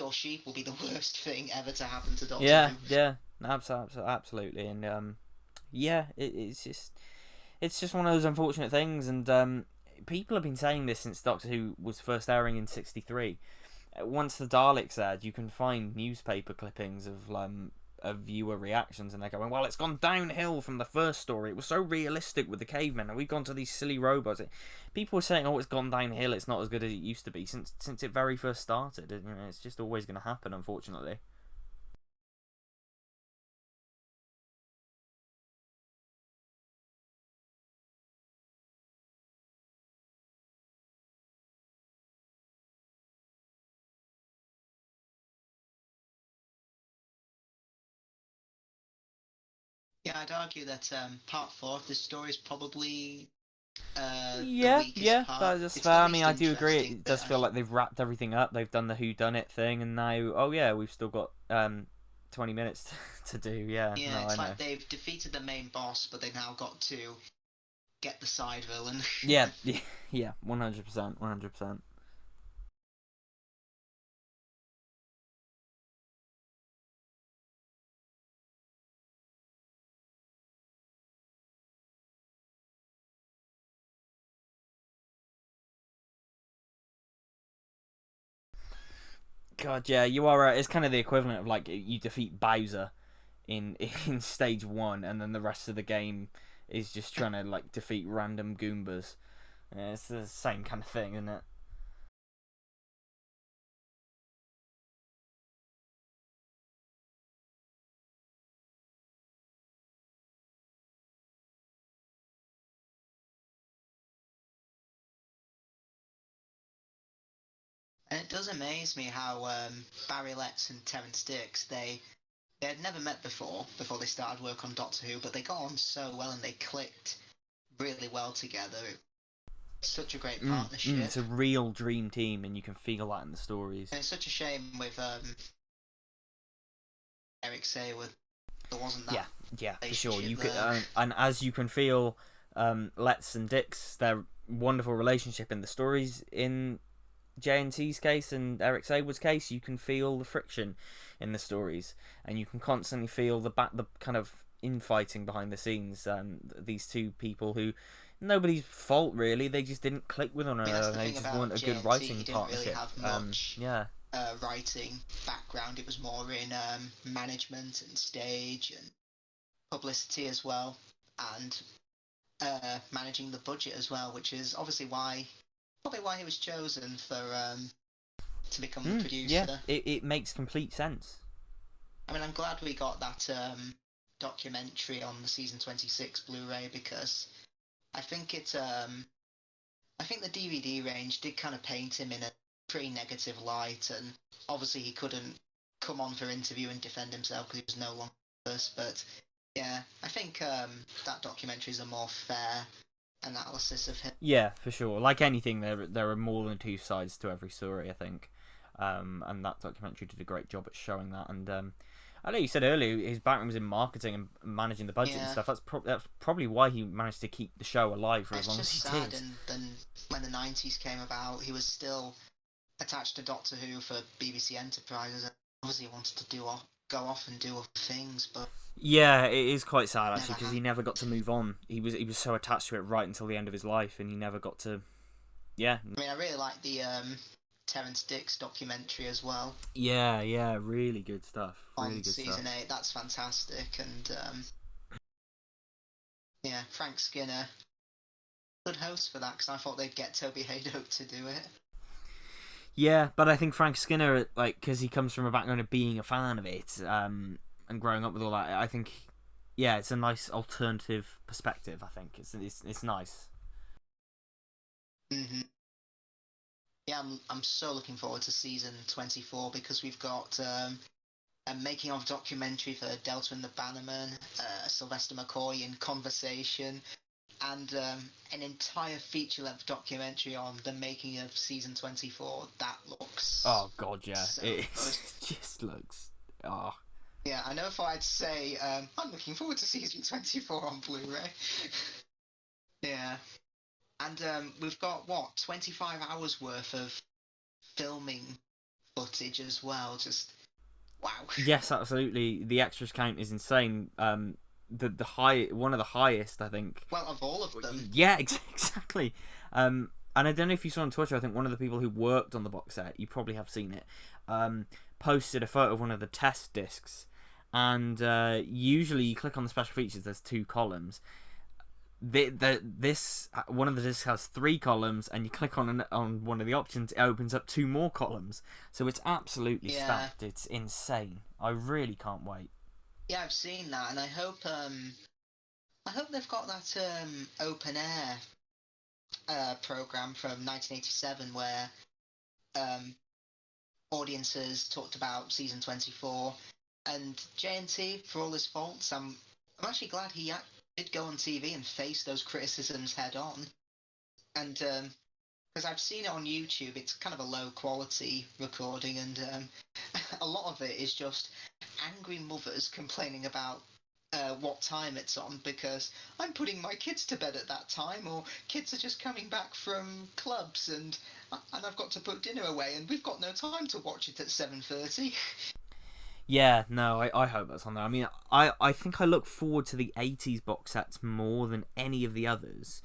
or she will be the worst thing ever to happen to Doctor Yeah, Who. yeah, absolutely, and yeah, it's just one of those unfortunate things, and people have been saying this since Doctor Who was first airing in '63. Once the Daleks aired, you can find newspaper clippings of viewer reactions, and they're going, "Well, it's gone downhill from the first story. It was so realistic with the cavemen, and we've gone to these silly robots." People were saying, "Oh, it's gone downhill. It's not as good as it used to be since it very first started." It's just always going to happen, unfortunately. Yeah, I'd argue that part 4 of this story is probably the Yeah, weakest yeah, part. that's It's fair. the I mean, least I do agree. interesting, It but does I feel mean, like they've wrapped everything up. They've done the who done it thing, and now, oh yeah, we've still got 20 minutes to do. Yeah, yeah, no, I it's know. like they've defeated the main boss, but they've now got to get the side villain. Yeah, yeah, 100%, 100%. God, yeah, you are right. It's kind of the equivalent of like you defeat Bowser in in stage one, and then the rest of the game is just trying to like defeat random Goombas. Yeah, it's the same kind of thing, isn't it? And it does amaze me how Barry Letts and Terrence Dicks they had never met before they started work on Doctor Who, but they got on so well and they clicked really well together. It's such a great partnership. It's a real dream team, and you can feel that in the stories. And it's such a shame with Eric Sayworth there wasn't that Yeah, yeah, for sure. relationship You could, there. and as you can feel, Letts and Dix, their wonderful relationship in the stories in JNT's case and Eric Saywood's case, you can feel the friction in the stories, and you can constantly feel the kind of infighting behind the scenes. These two people who nobody's fault really, they just didn't click with one I mean, that's another. the They thing just about weren't a good JNT. writing He didn't really partnership. have much Yeah, writing background. It was more in management and stage and publicity as well, and managing the budget as well, which is obviously probably why he was chosen for to become the yeah, producer. it makes complete sense. I mean, I'm glad we got that documentary on the season 26 Blu-ray because I think I think the DVD range did kind of paint him in a pretty negative light, and obviously he couldn't come on for interview and defend himself because he was no longer with us. But yeah, I think that documentary is a more fair analysis of him. Yeah, for sure. Like anything, there are more than two sides to every story, I think. And that documentary did a great job at showing that. And I know you said earlier his background was in marketing and managing the budget and Yeah. stuff. That's probably why he managed to keep the show alive for as It's long as just he sad, did. and then when the 90s came about, he was still attached to Doctor Who for BBC Enterprises, and obviously he wanted to go off and do other things, but Yeah, it is quite sad never actually because he happened. never got to move on. He was so attached to it right until the end of his life, and he never got to. Yeah, I mean, I really like the Terrence Dicks documentary as well yeah, really good stuff. Really on good stuff. season 8. That's fantastic, and yeah, Frank Skinner, good host for that because I thought they'd get Toby Haydock to do it. Yeah, but I think Frank Skinner, like, because he comes from a background of being a fan of it, and growing up with all that, I think yeah, it's a nice alternative perspective. I think it's nice. Hmm. Yeah, I'm so looking forward to season 24 because we've got a making of documentary for Delta and the Bannerman, Sylvester McCoy in conversation, and an entire feature-length documentary on the making of season 24. That looks Oh God, yeah, so it good. just looks. Oh Yeah, I know if I'd say I'm looking forward to season 24 on Blu-ray. Yeah, and we've got what 25 hours worth of filming footage as well. Just wow. yes, absolutely. The extras count is insane. The high one of the highest, I think. Well, of all of them. Yeah, exactly. And I don't know if you saw on Twitter. I think one of the people who worked on the box set, you probably have seen it, posted a photo of one of the test discs. And usually, you click on the special features. There's two columns. This one of the discs has three columns, and you click on one of the options, it opens up two more columns. So it's absolutely Yeah, stacked. It's insane. I really can't wait. yeah, I've seen that, and I hope they've got that open air program from 1987 where um, audiences talked about season 24, and JNT, for all his faults, I'm actually glad he did go on TV and face those criticisms head on, and because I've seen it on YouTube, it's kind of a low quality recording, and a lot of it is just angry mothers complaining about what time it's on because I'm putting my kids to bed at that time, or kids are just coming back from clubs, and I've got to put dinner away, and we've got no time to watch it at 7:30. Yeah, no, I hope that's on there. I mean, I think I look forward to the 80s box sets more than any of the others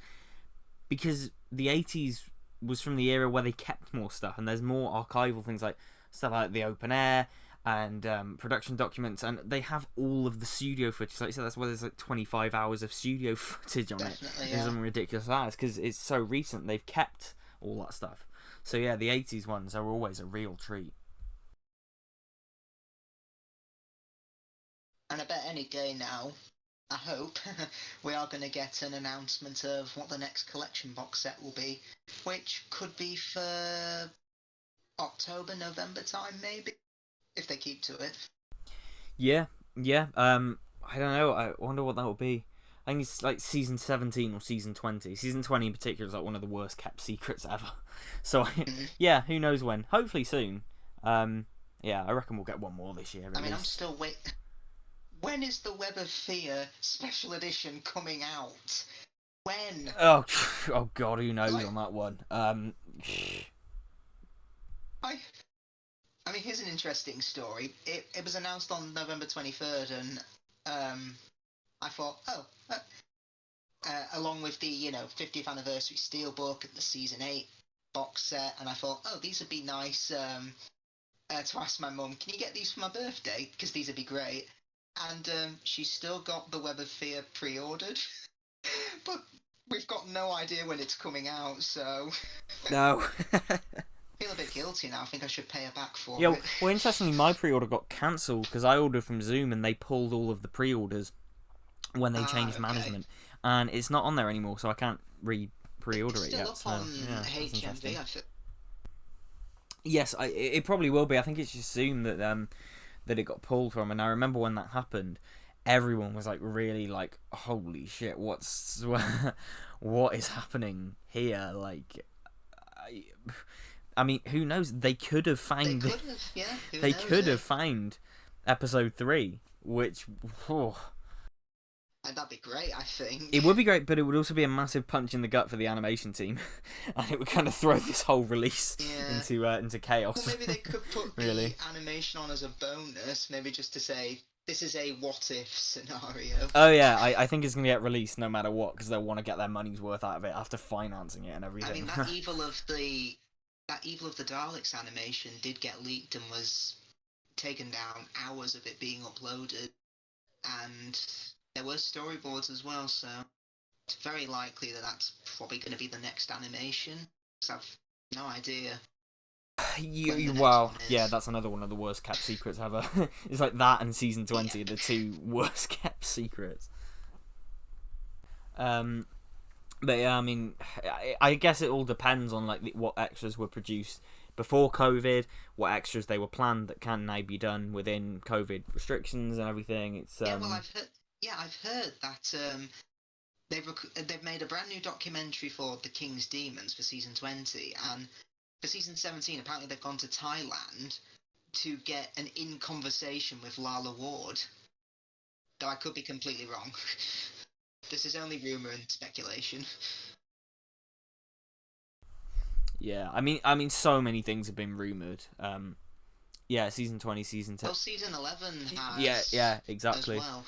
because the 80s was from the era where they kept more stuff and there's more archival things like stuff like the open air and production documents, and they have all of the studio footage. Like I said, that's why there's like 25 hours of studio footage on it. Definitely, There's yeah. something ridiculous like that because it's so recent. They've kept all that stuff. So yeah, the 80s ones are always a real treat. And I bet any day now, I hope, we are going to get an announcement of what the next collection box set will be, which could be for October, November time, maybe, if they keep to it. Yeah, yeah. I don't know. I wonder what that will be. I think it's like season 17 or season 20. Season 20 in particular is like one of the worst kept secrets ever. So Mhm. yeah, who knows when? Hopefully soon. Yeah, I reckon we'll get one more this year I at mean, I'm least. still wait. When is the Web of Fear special edition coming out? When? Oh, oh God, who knows Like, on that one? I. I mean, here's an interesting story. It was announced on November 23rd, and I thought, oh, along with the 50th anniversary steelbook and the season 8 box set, and I thought, oh, these would be nice to ask my mum, can you get these for my birthday? Because these would be great. And she's still got the Web of Fear pre-ordered, but we've got no idea when it's coming out, so no. I feel a bit guilty now. I think I should pay her back Yeah, for it. well, interestingly, my pre-order got cancelled because I ordered from Zoom and they pulled all of the pre-orders when they Ah, changed okay. management, and it's not on there anymore, so I can't It's pre-order it still yet. up So on yeah, that's HMV, interesting. I feel. Yes, it probably will be. I think it's just Zoom that it got pulled from, and I remember when that happened, everyone was like really like, holy shit, what is happening here? Like, I, I mean, who knows? They could have They found could have, yeah, who they knows, could eh? have found episode 3, which oh, And that'd be great, I it think. would be great, but it would also be a massive punch in the gut for the animation team, and it would kind of throw this whole release Yeah. into Well, chaos. maybe they could put the Really. animation on as a bonus, maybe just to say, this is a what if scenario. Oh yeah, I think it's gonna get released no matter what because they'll want to get their money's worth out of it after financing it and I mean, everything. that Evil of the Daleks animation did get leaked and was taken down hours of it being uploaded, and there were storyboards as well, so it's very likely that that's probably going to be the next animation. 'Cause I've no idea. when the next Wow, one yeah, is. that's another one of the worst kept secrets ever. It's like that and season Yeah. 20 are the two worst kept secrets. Um, but yeah, I mean, I guess it all depends on like what extras were produced before COVID, what extras they were planned that can now be done within COVID restrictions and everything. It's Yeah, well, I've heard. Yeah, I've heard that they've made a brand new documentary for The King's Demons for season 20, and for season 17, apparently they've gone to Thailand to get an in conversation with Lala Ward. Though I could be completely wrong. This is only rumor and speculation. yeah, I mean, so many things have been rumored. Yeah, season 20, season 10. Well, season 11 Yeah, has yeah, as exactly. well.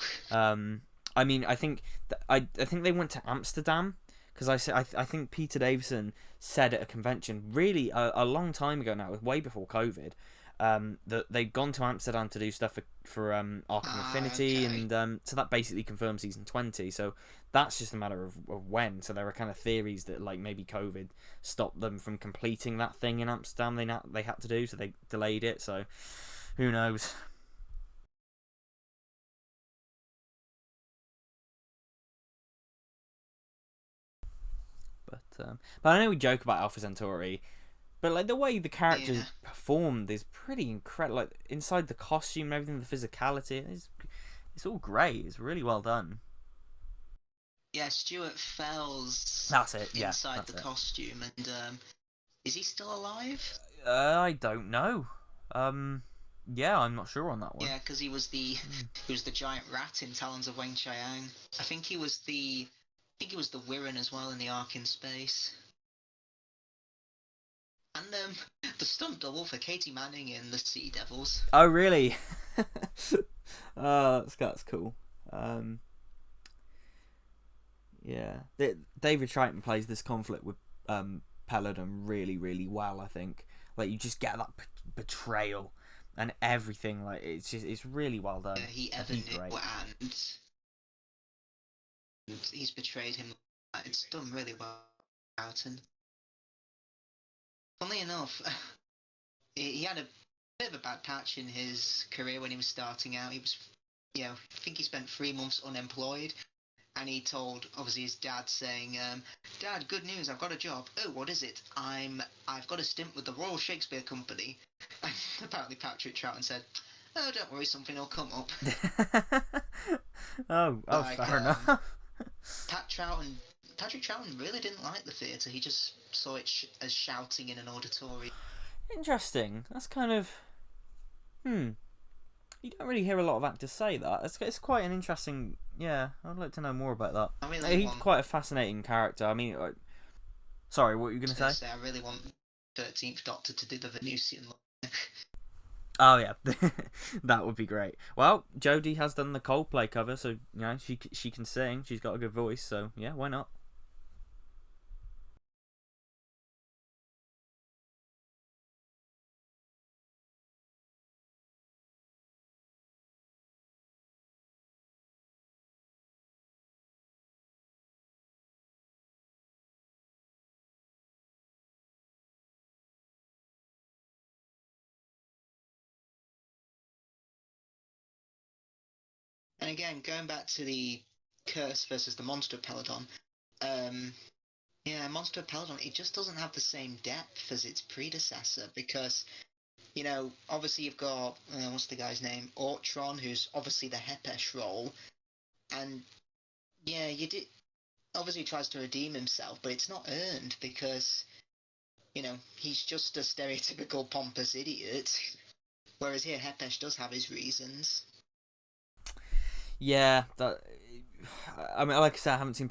I mean, I think I think they went to Amsterdam because I think Peter Davison said at a convention really a long time ago now, it was way before COVID, that they'd gone to Amsterdam to do stuff for Arc of Infinity, Okay. and so that basically confirmed season 20. So that's just a matter of when. So there are kind of theories that like maybe COVID stopped them from completing that thing in Amsterdam they had to do, so they delayed it. So who knows? But I know we joke about Alpha Centauri, but like the way the characters Yeah. performed is pretty incredible. Like inside the costume, and everything, the physicality, it's all great. It's really well done. Yeah, Stuart Fell's That's it. Yeah, inside that's the it. costume, and is he still alive? I don't know. Um, yeah, I'm not sure on that one. Yeah, because he was the giant rat in Talons of Weng Chiang. I think he was the Wirren as well in the Ark in Space. And the stunt double for Katie Manning in the Sea Devils. Oh, really? That's cool. Um, yeah, David Triton plays this conflict with Peladon really, really well. I think like you just get that betrayal and everything. Like it's really well done, He and ever he's knew, great. and he's betrayed him. It's done really well. And funnily enough, he had a bit of a bad patch in his career when he was starting out. He was, I think he spent 3 months unemployed, and he told obviously his dad saying, "Dad, good news, I've got a job." "Oh, what is it?" I've got a stint with the Royal Shakespeare Company." And apparently Patrick Troughton said, "Oh, don't worry, something will come up." Oh, Like fair enough. Patrick Troughton really didn't like the theatre. He just saw it as shouting in an auditorium. Interesting. That's kind of hmm. You don't really hear a lot of actors say that. It's quite an interesting. Yeah, I'd like to know more about that. I really He's want. quite a fascinating character. I mean, sorry, what were you I gonna was going say? to say, I really want 13th Doctor to do the Venusian. Oh yeah, that would be great. Well, Jodie has done the Coldplay cover, so she can sing. She's got a good voice, so yeah, why not? And again, going back to the Curse versus the Monster of Peladon, um, yeah, Monster of Peladon, it just doesn't have the same depth as its predecessor because, obviously you've got, what's the guy's name? Ortron, who's obviously the Hepesh role, and yeah, you did. Obviously, he tries to redeem himself, but it's not earned because, he's just a stereotypical pompous idiot. Whereas here, Hepesh does have his reasons. Yeah, that. I mean, like I said, I haven't seen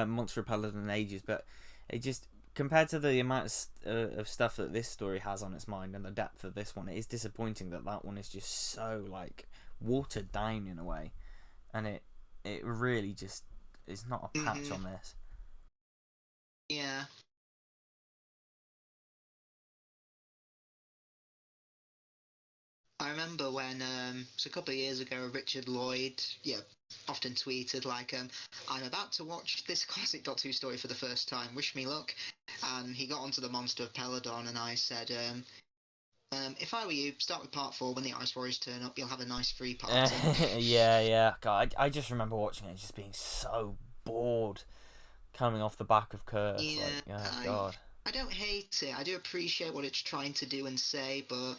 Monster of Peladon in ages, but it just compared to the amount of stuff that this story has on its mind and the depth of this one, it is disappointing that that one is just so like watered down in a way, and it really just is not a patch Mm-hmm. on this. Yeah. I remember when it was a couple of years ago, Richard Lloyd, often tweeted like, "I'm about to watch this classic Doctor Who story for the first time. Wish me luck." And he got onto the Monster of Peladon, and I said, If I were you, start with part 4. When the Ice Warriors turn up, you'll have a nice free-parter. Yeah. God, I just remember watching it and just being so bored coming off the back of Curse. Yeah, Like, oh God. I don't hate it. I do appreciate what it's trying to do and say, but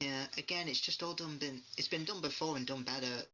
yeah, again, it's just all it's been done before and done better.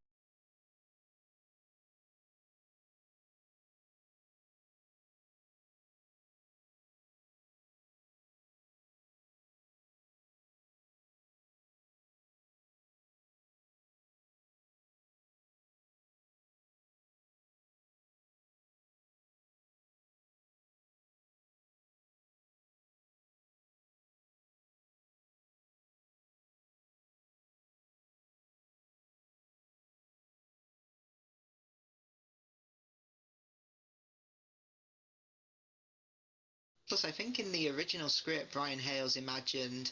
Plus, I think in the original script, Brian Hales imagined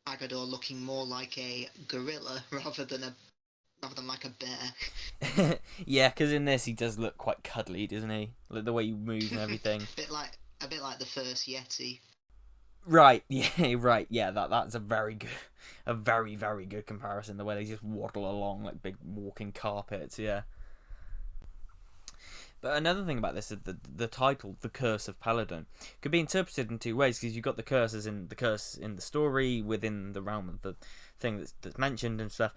Agador looking more like a gorilla rather than like a bear. Yeah, because in this he does look quite cuddly, doesn't he? Like the way he moves and everything. A bit like the first Yeti. Right, yeah, right, yeah. That's a very very good comparison. The way they just waddle along like big walking carpets. Yeah. But another thing about this is the title, "The Curse of Peladon," could be interpreted in two ways because you've got the curses in the curse in the story within the realm of the thing that's mentioned and stuff,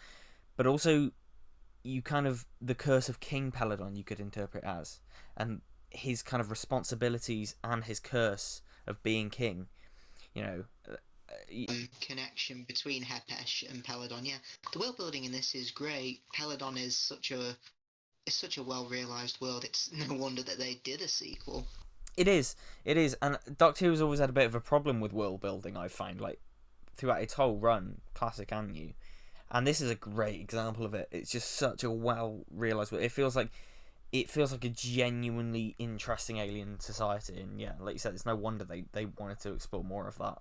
but also you kind of the curse of King Peladon you could interpret as, and his kind of responsibilities and his curse of being king. You know, Connection between Hepesh and Peladon. Yeah, the world building in this is great. Peladon is such a well realized world. It's no wonder that they did a sequel. it is, and Doctor Who's always had a bit of a problem with world building. I find like throughout its whole run, classic and new, and this is a great example of it. It's just such a well realized. It feels like a genuinely interesting alien society, and yeah, like you said, it's no wonder they wanted to explore more of that.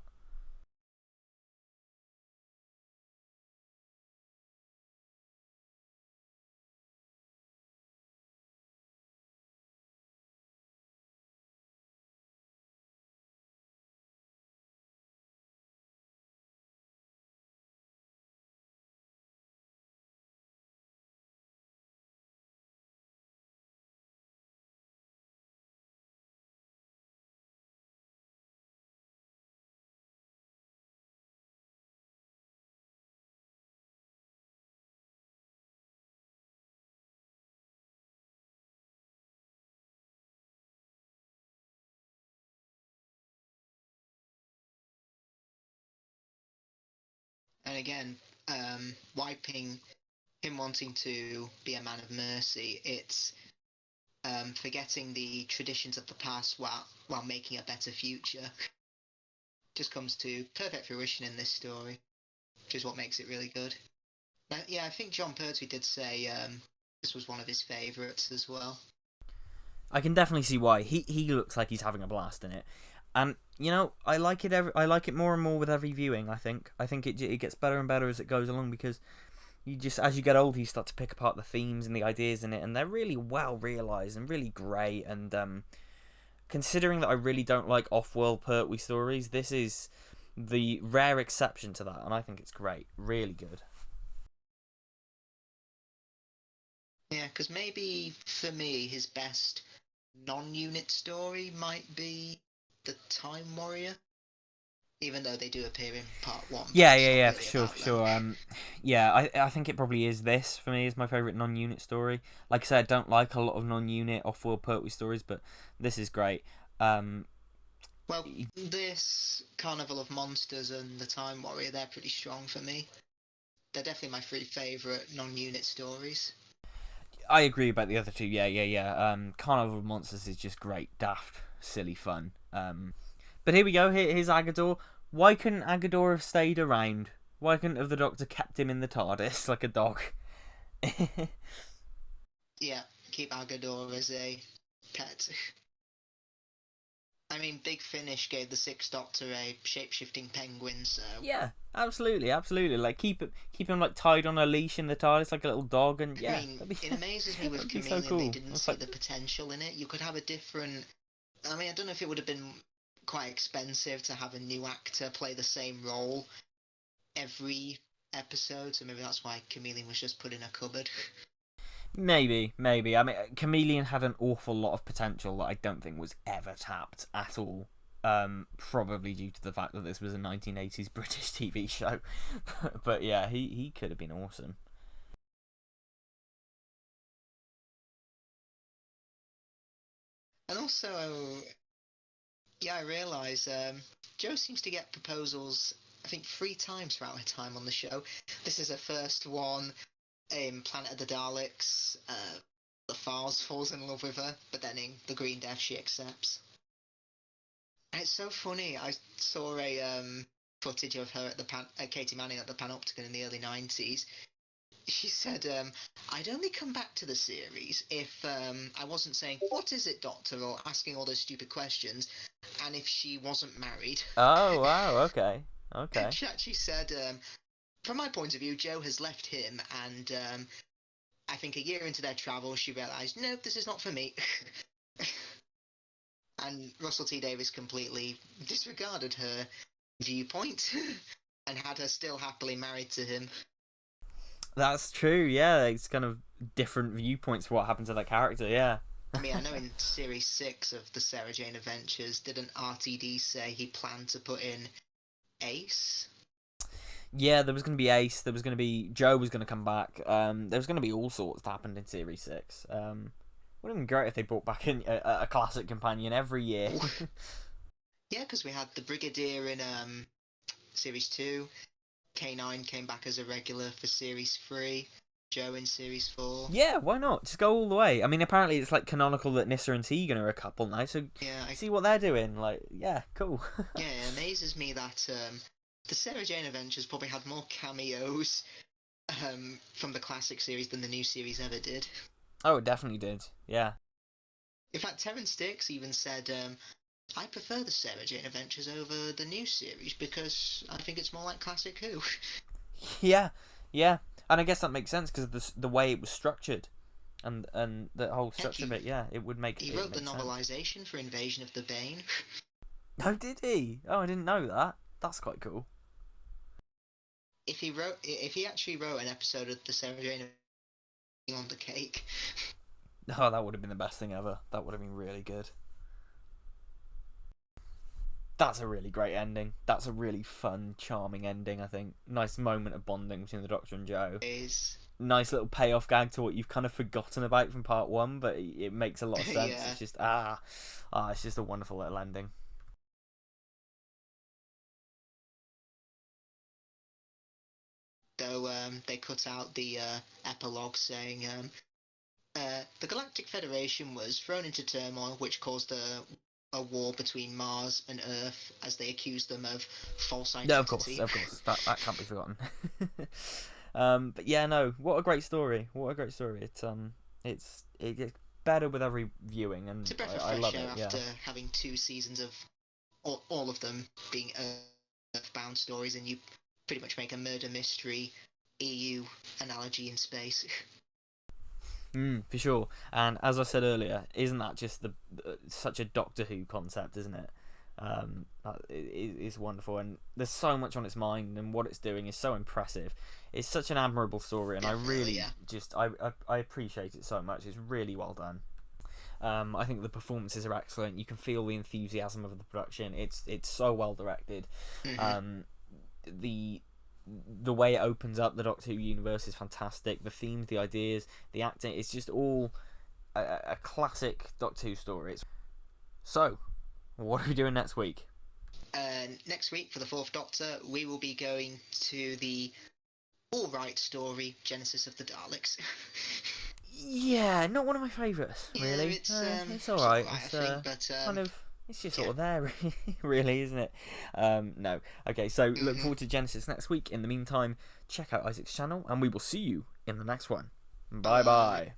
And again, wiping him wanting to be a man of mercy. It's forgetting the traditions of the past while making a better future. Just comes to perfect fruition in this story, which is what makes it really good. Yeah, I think John Pertwee did say this was one of his favourites as well. I can definitely see why. He looks like he's having a blast in it, and you know I like it. I like it more and more with every viewing. I think it gets better and better as it goes along because you just as you get older you start to pick apart the themes and the ideas in it, and they're really well realized and really great. And considering that I really don't like off-world Pertwee stories, this is the rare exception to that, and I think it's great. Really good. Yeah, because maybe for me his best non-unit story might be the Time Warrior, even though they do appear in part 1. Yeah, for sure, for sure. Yeah, I think it probably is this for me is my favorite non-unit story. Like I said, I don't like a lot of non-unit off-world Pertwee stories, but this is great. Well, this Carnival of Monsters and the Time Warrior, they're pretty strong for me. They're definitely my 3 favourite non-unit stories. I agree about the other two. Yeah. Carnival of Monsters is just great, daft, silly fun. But here we go. Here's Agador. Why couldn't Agador have stayed around? Why couldn't have the Doctor kept him in the TARDIS like a dog? Yeah, keep Agador as a pet. I mean, Big Finish gave the Sixth Doctor a shape-shifting penguin, so... Yeah, absolutely. Like keep him like tied on a leash in the TARDIS like a little dog, and yeah. I mean, it amazes me with Chameleon so cool. They didn't see the potential in it. You could have a different... I mean, I don't know if it would have been quite expensive to have a new actor play the same role, every episode, so maybe that's why Chameleon was just put in a cupboard. Maybe. I mean, Chameleon had an awful lot of potential that I don't think was ever tapped at all. Probably due to the fact that this was a 1980s British TV show. But yeah, he could have been awesome. And also, yeah, I realise Joe seems to get proposals, I think, 3 times throughout her time on the show. This is her first one in Planet of the Daleks. The Files falls in love with her, but then in The Green Death she accepts. And it's so funny. I saw a footage of her at Katie Manning at the Panopticon in the early 90s. She said, I'd only come back to the series if I wasn't saying, "What is it, Doctor?" or asking all those stupid questions, and if she wasn't married. Oh, wow, okay. She actually said, from my point of view, Joe has left him, and I think a year into their travel, she realised, no, this is not for me. And Russell T Davies completely disregarded her viewpoint and had her still happily married to him. That's true, yeah. It's kind of different viewpoints for what happened to that character, yeah. I mean, I know in Series 6 of the Sarah Jane Adventures, didn't RTD say he planned to put in Ace? Yeah, there was going to be Ace, there was going to be... Joe was going to come back. There was going to be all sorts that happened in Series 6. Would have been great if they brought back in a classic companion every year. Yeah, because we had the Brigadier in Series 2, K9 came back as a regular for Series 3, Joe in Series 4. Yeah, why not? Just go all the way. I mean, apparently it's like canonical that Nyssa and Tegan are a couple now, so yeah, see what they're doing. Like, yeah, cool. Yeah, it amazes me that the Sarah Jane Adventures probably had more cameos from the classic series than the new series ever did. Oh, it definitely did, yeah. In fact, Terrence Dicks even said, I prefer the Sarah Jane Adventures over the new series because I think it's more like Classic Who. Yeah. And I guess that makes sense because the way it was structured and the whole structure of it, yeah, it would make He wrote the novelisation for Invasion of the Bane. Oh, did he? Oh, I didn't know that. That's quite cool. If he actually wrote an episode of the Sarah Jane on the cake. Oh, that would have been the best thing ever. That would have been really good. That's a really great ending. That's a really fun, charming ending, I think. Nice moment of bonding between the Doctor and Joe. Nice little payoff gag to what you've kind of forgotten about from part 1, but it makes a lot of sense. Yeah. It's just, it's just a wonderful little ending. Though they cut out the epilogue saying the Galactic Federation was thrown into turmoil, which caused a war between Mars and Earth as they accused them of false identity. Yeah, of course. That can't be forgotten. But yeah, no, what a great story. It gets better with every viewing, and I love it. After having 2 seasons of all of them being Earthbound stories, and you pretty much make a murder mystery EU analogy in space. For sure. And as I said earlier, isn't that just such a Doctor Who concept, isn't it? It's wonderful, and there's so much on its mind, and what it's doing is so impressive. It's such an admirable story, and I appreciate it so much. It's really well done. I think the performances are excellent. You can feel the enthusiasm of the production. It's so well directed. Mm-hmm. The way it opens up the Doctor Who universe is fantastic. The themes, the ideas, the acting, it's just all a classic Doctor Who story. So, what are we doing next week? Next week, for the 4th Doctor, we will be going to the alright story, Genesis of the Daleks. Yeah, not one of my favourites, really. Yeah, it's alright. But kind of... It's just sort of there, really, isn't it? No. Okay, so look forward to Genesis next week. In the meantime, check out Isaac's channel, and we will see you in the next one. Bye-bye.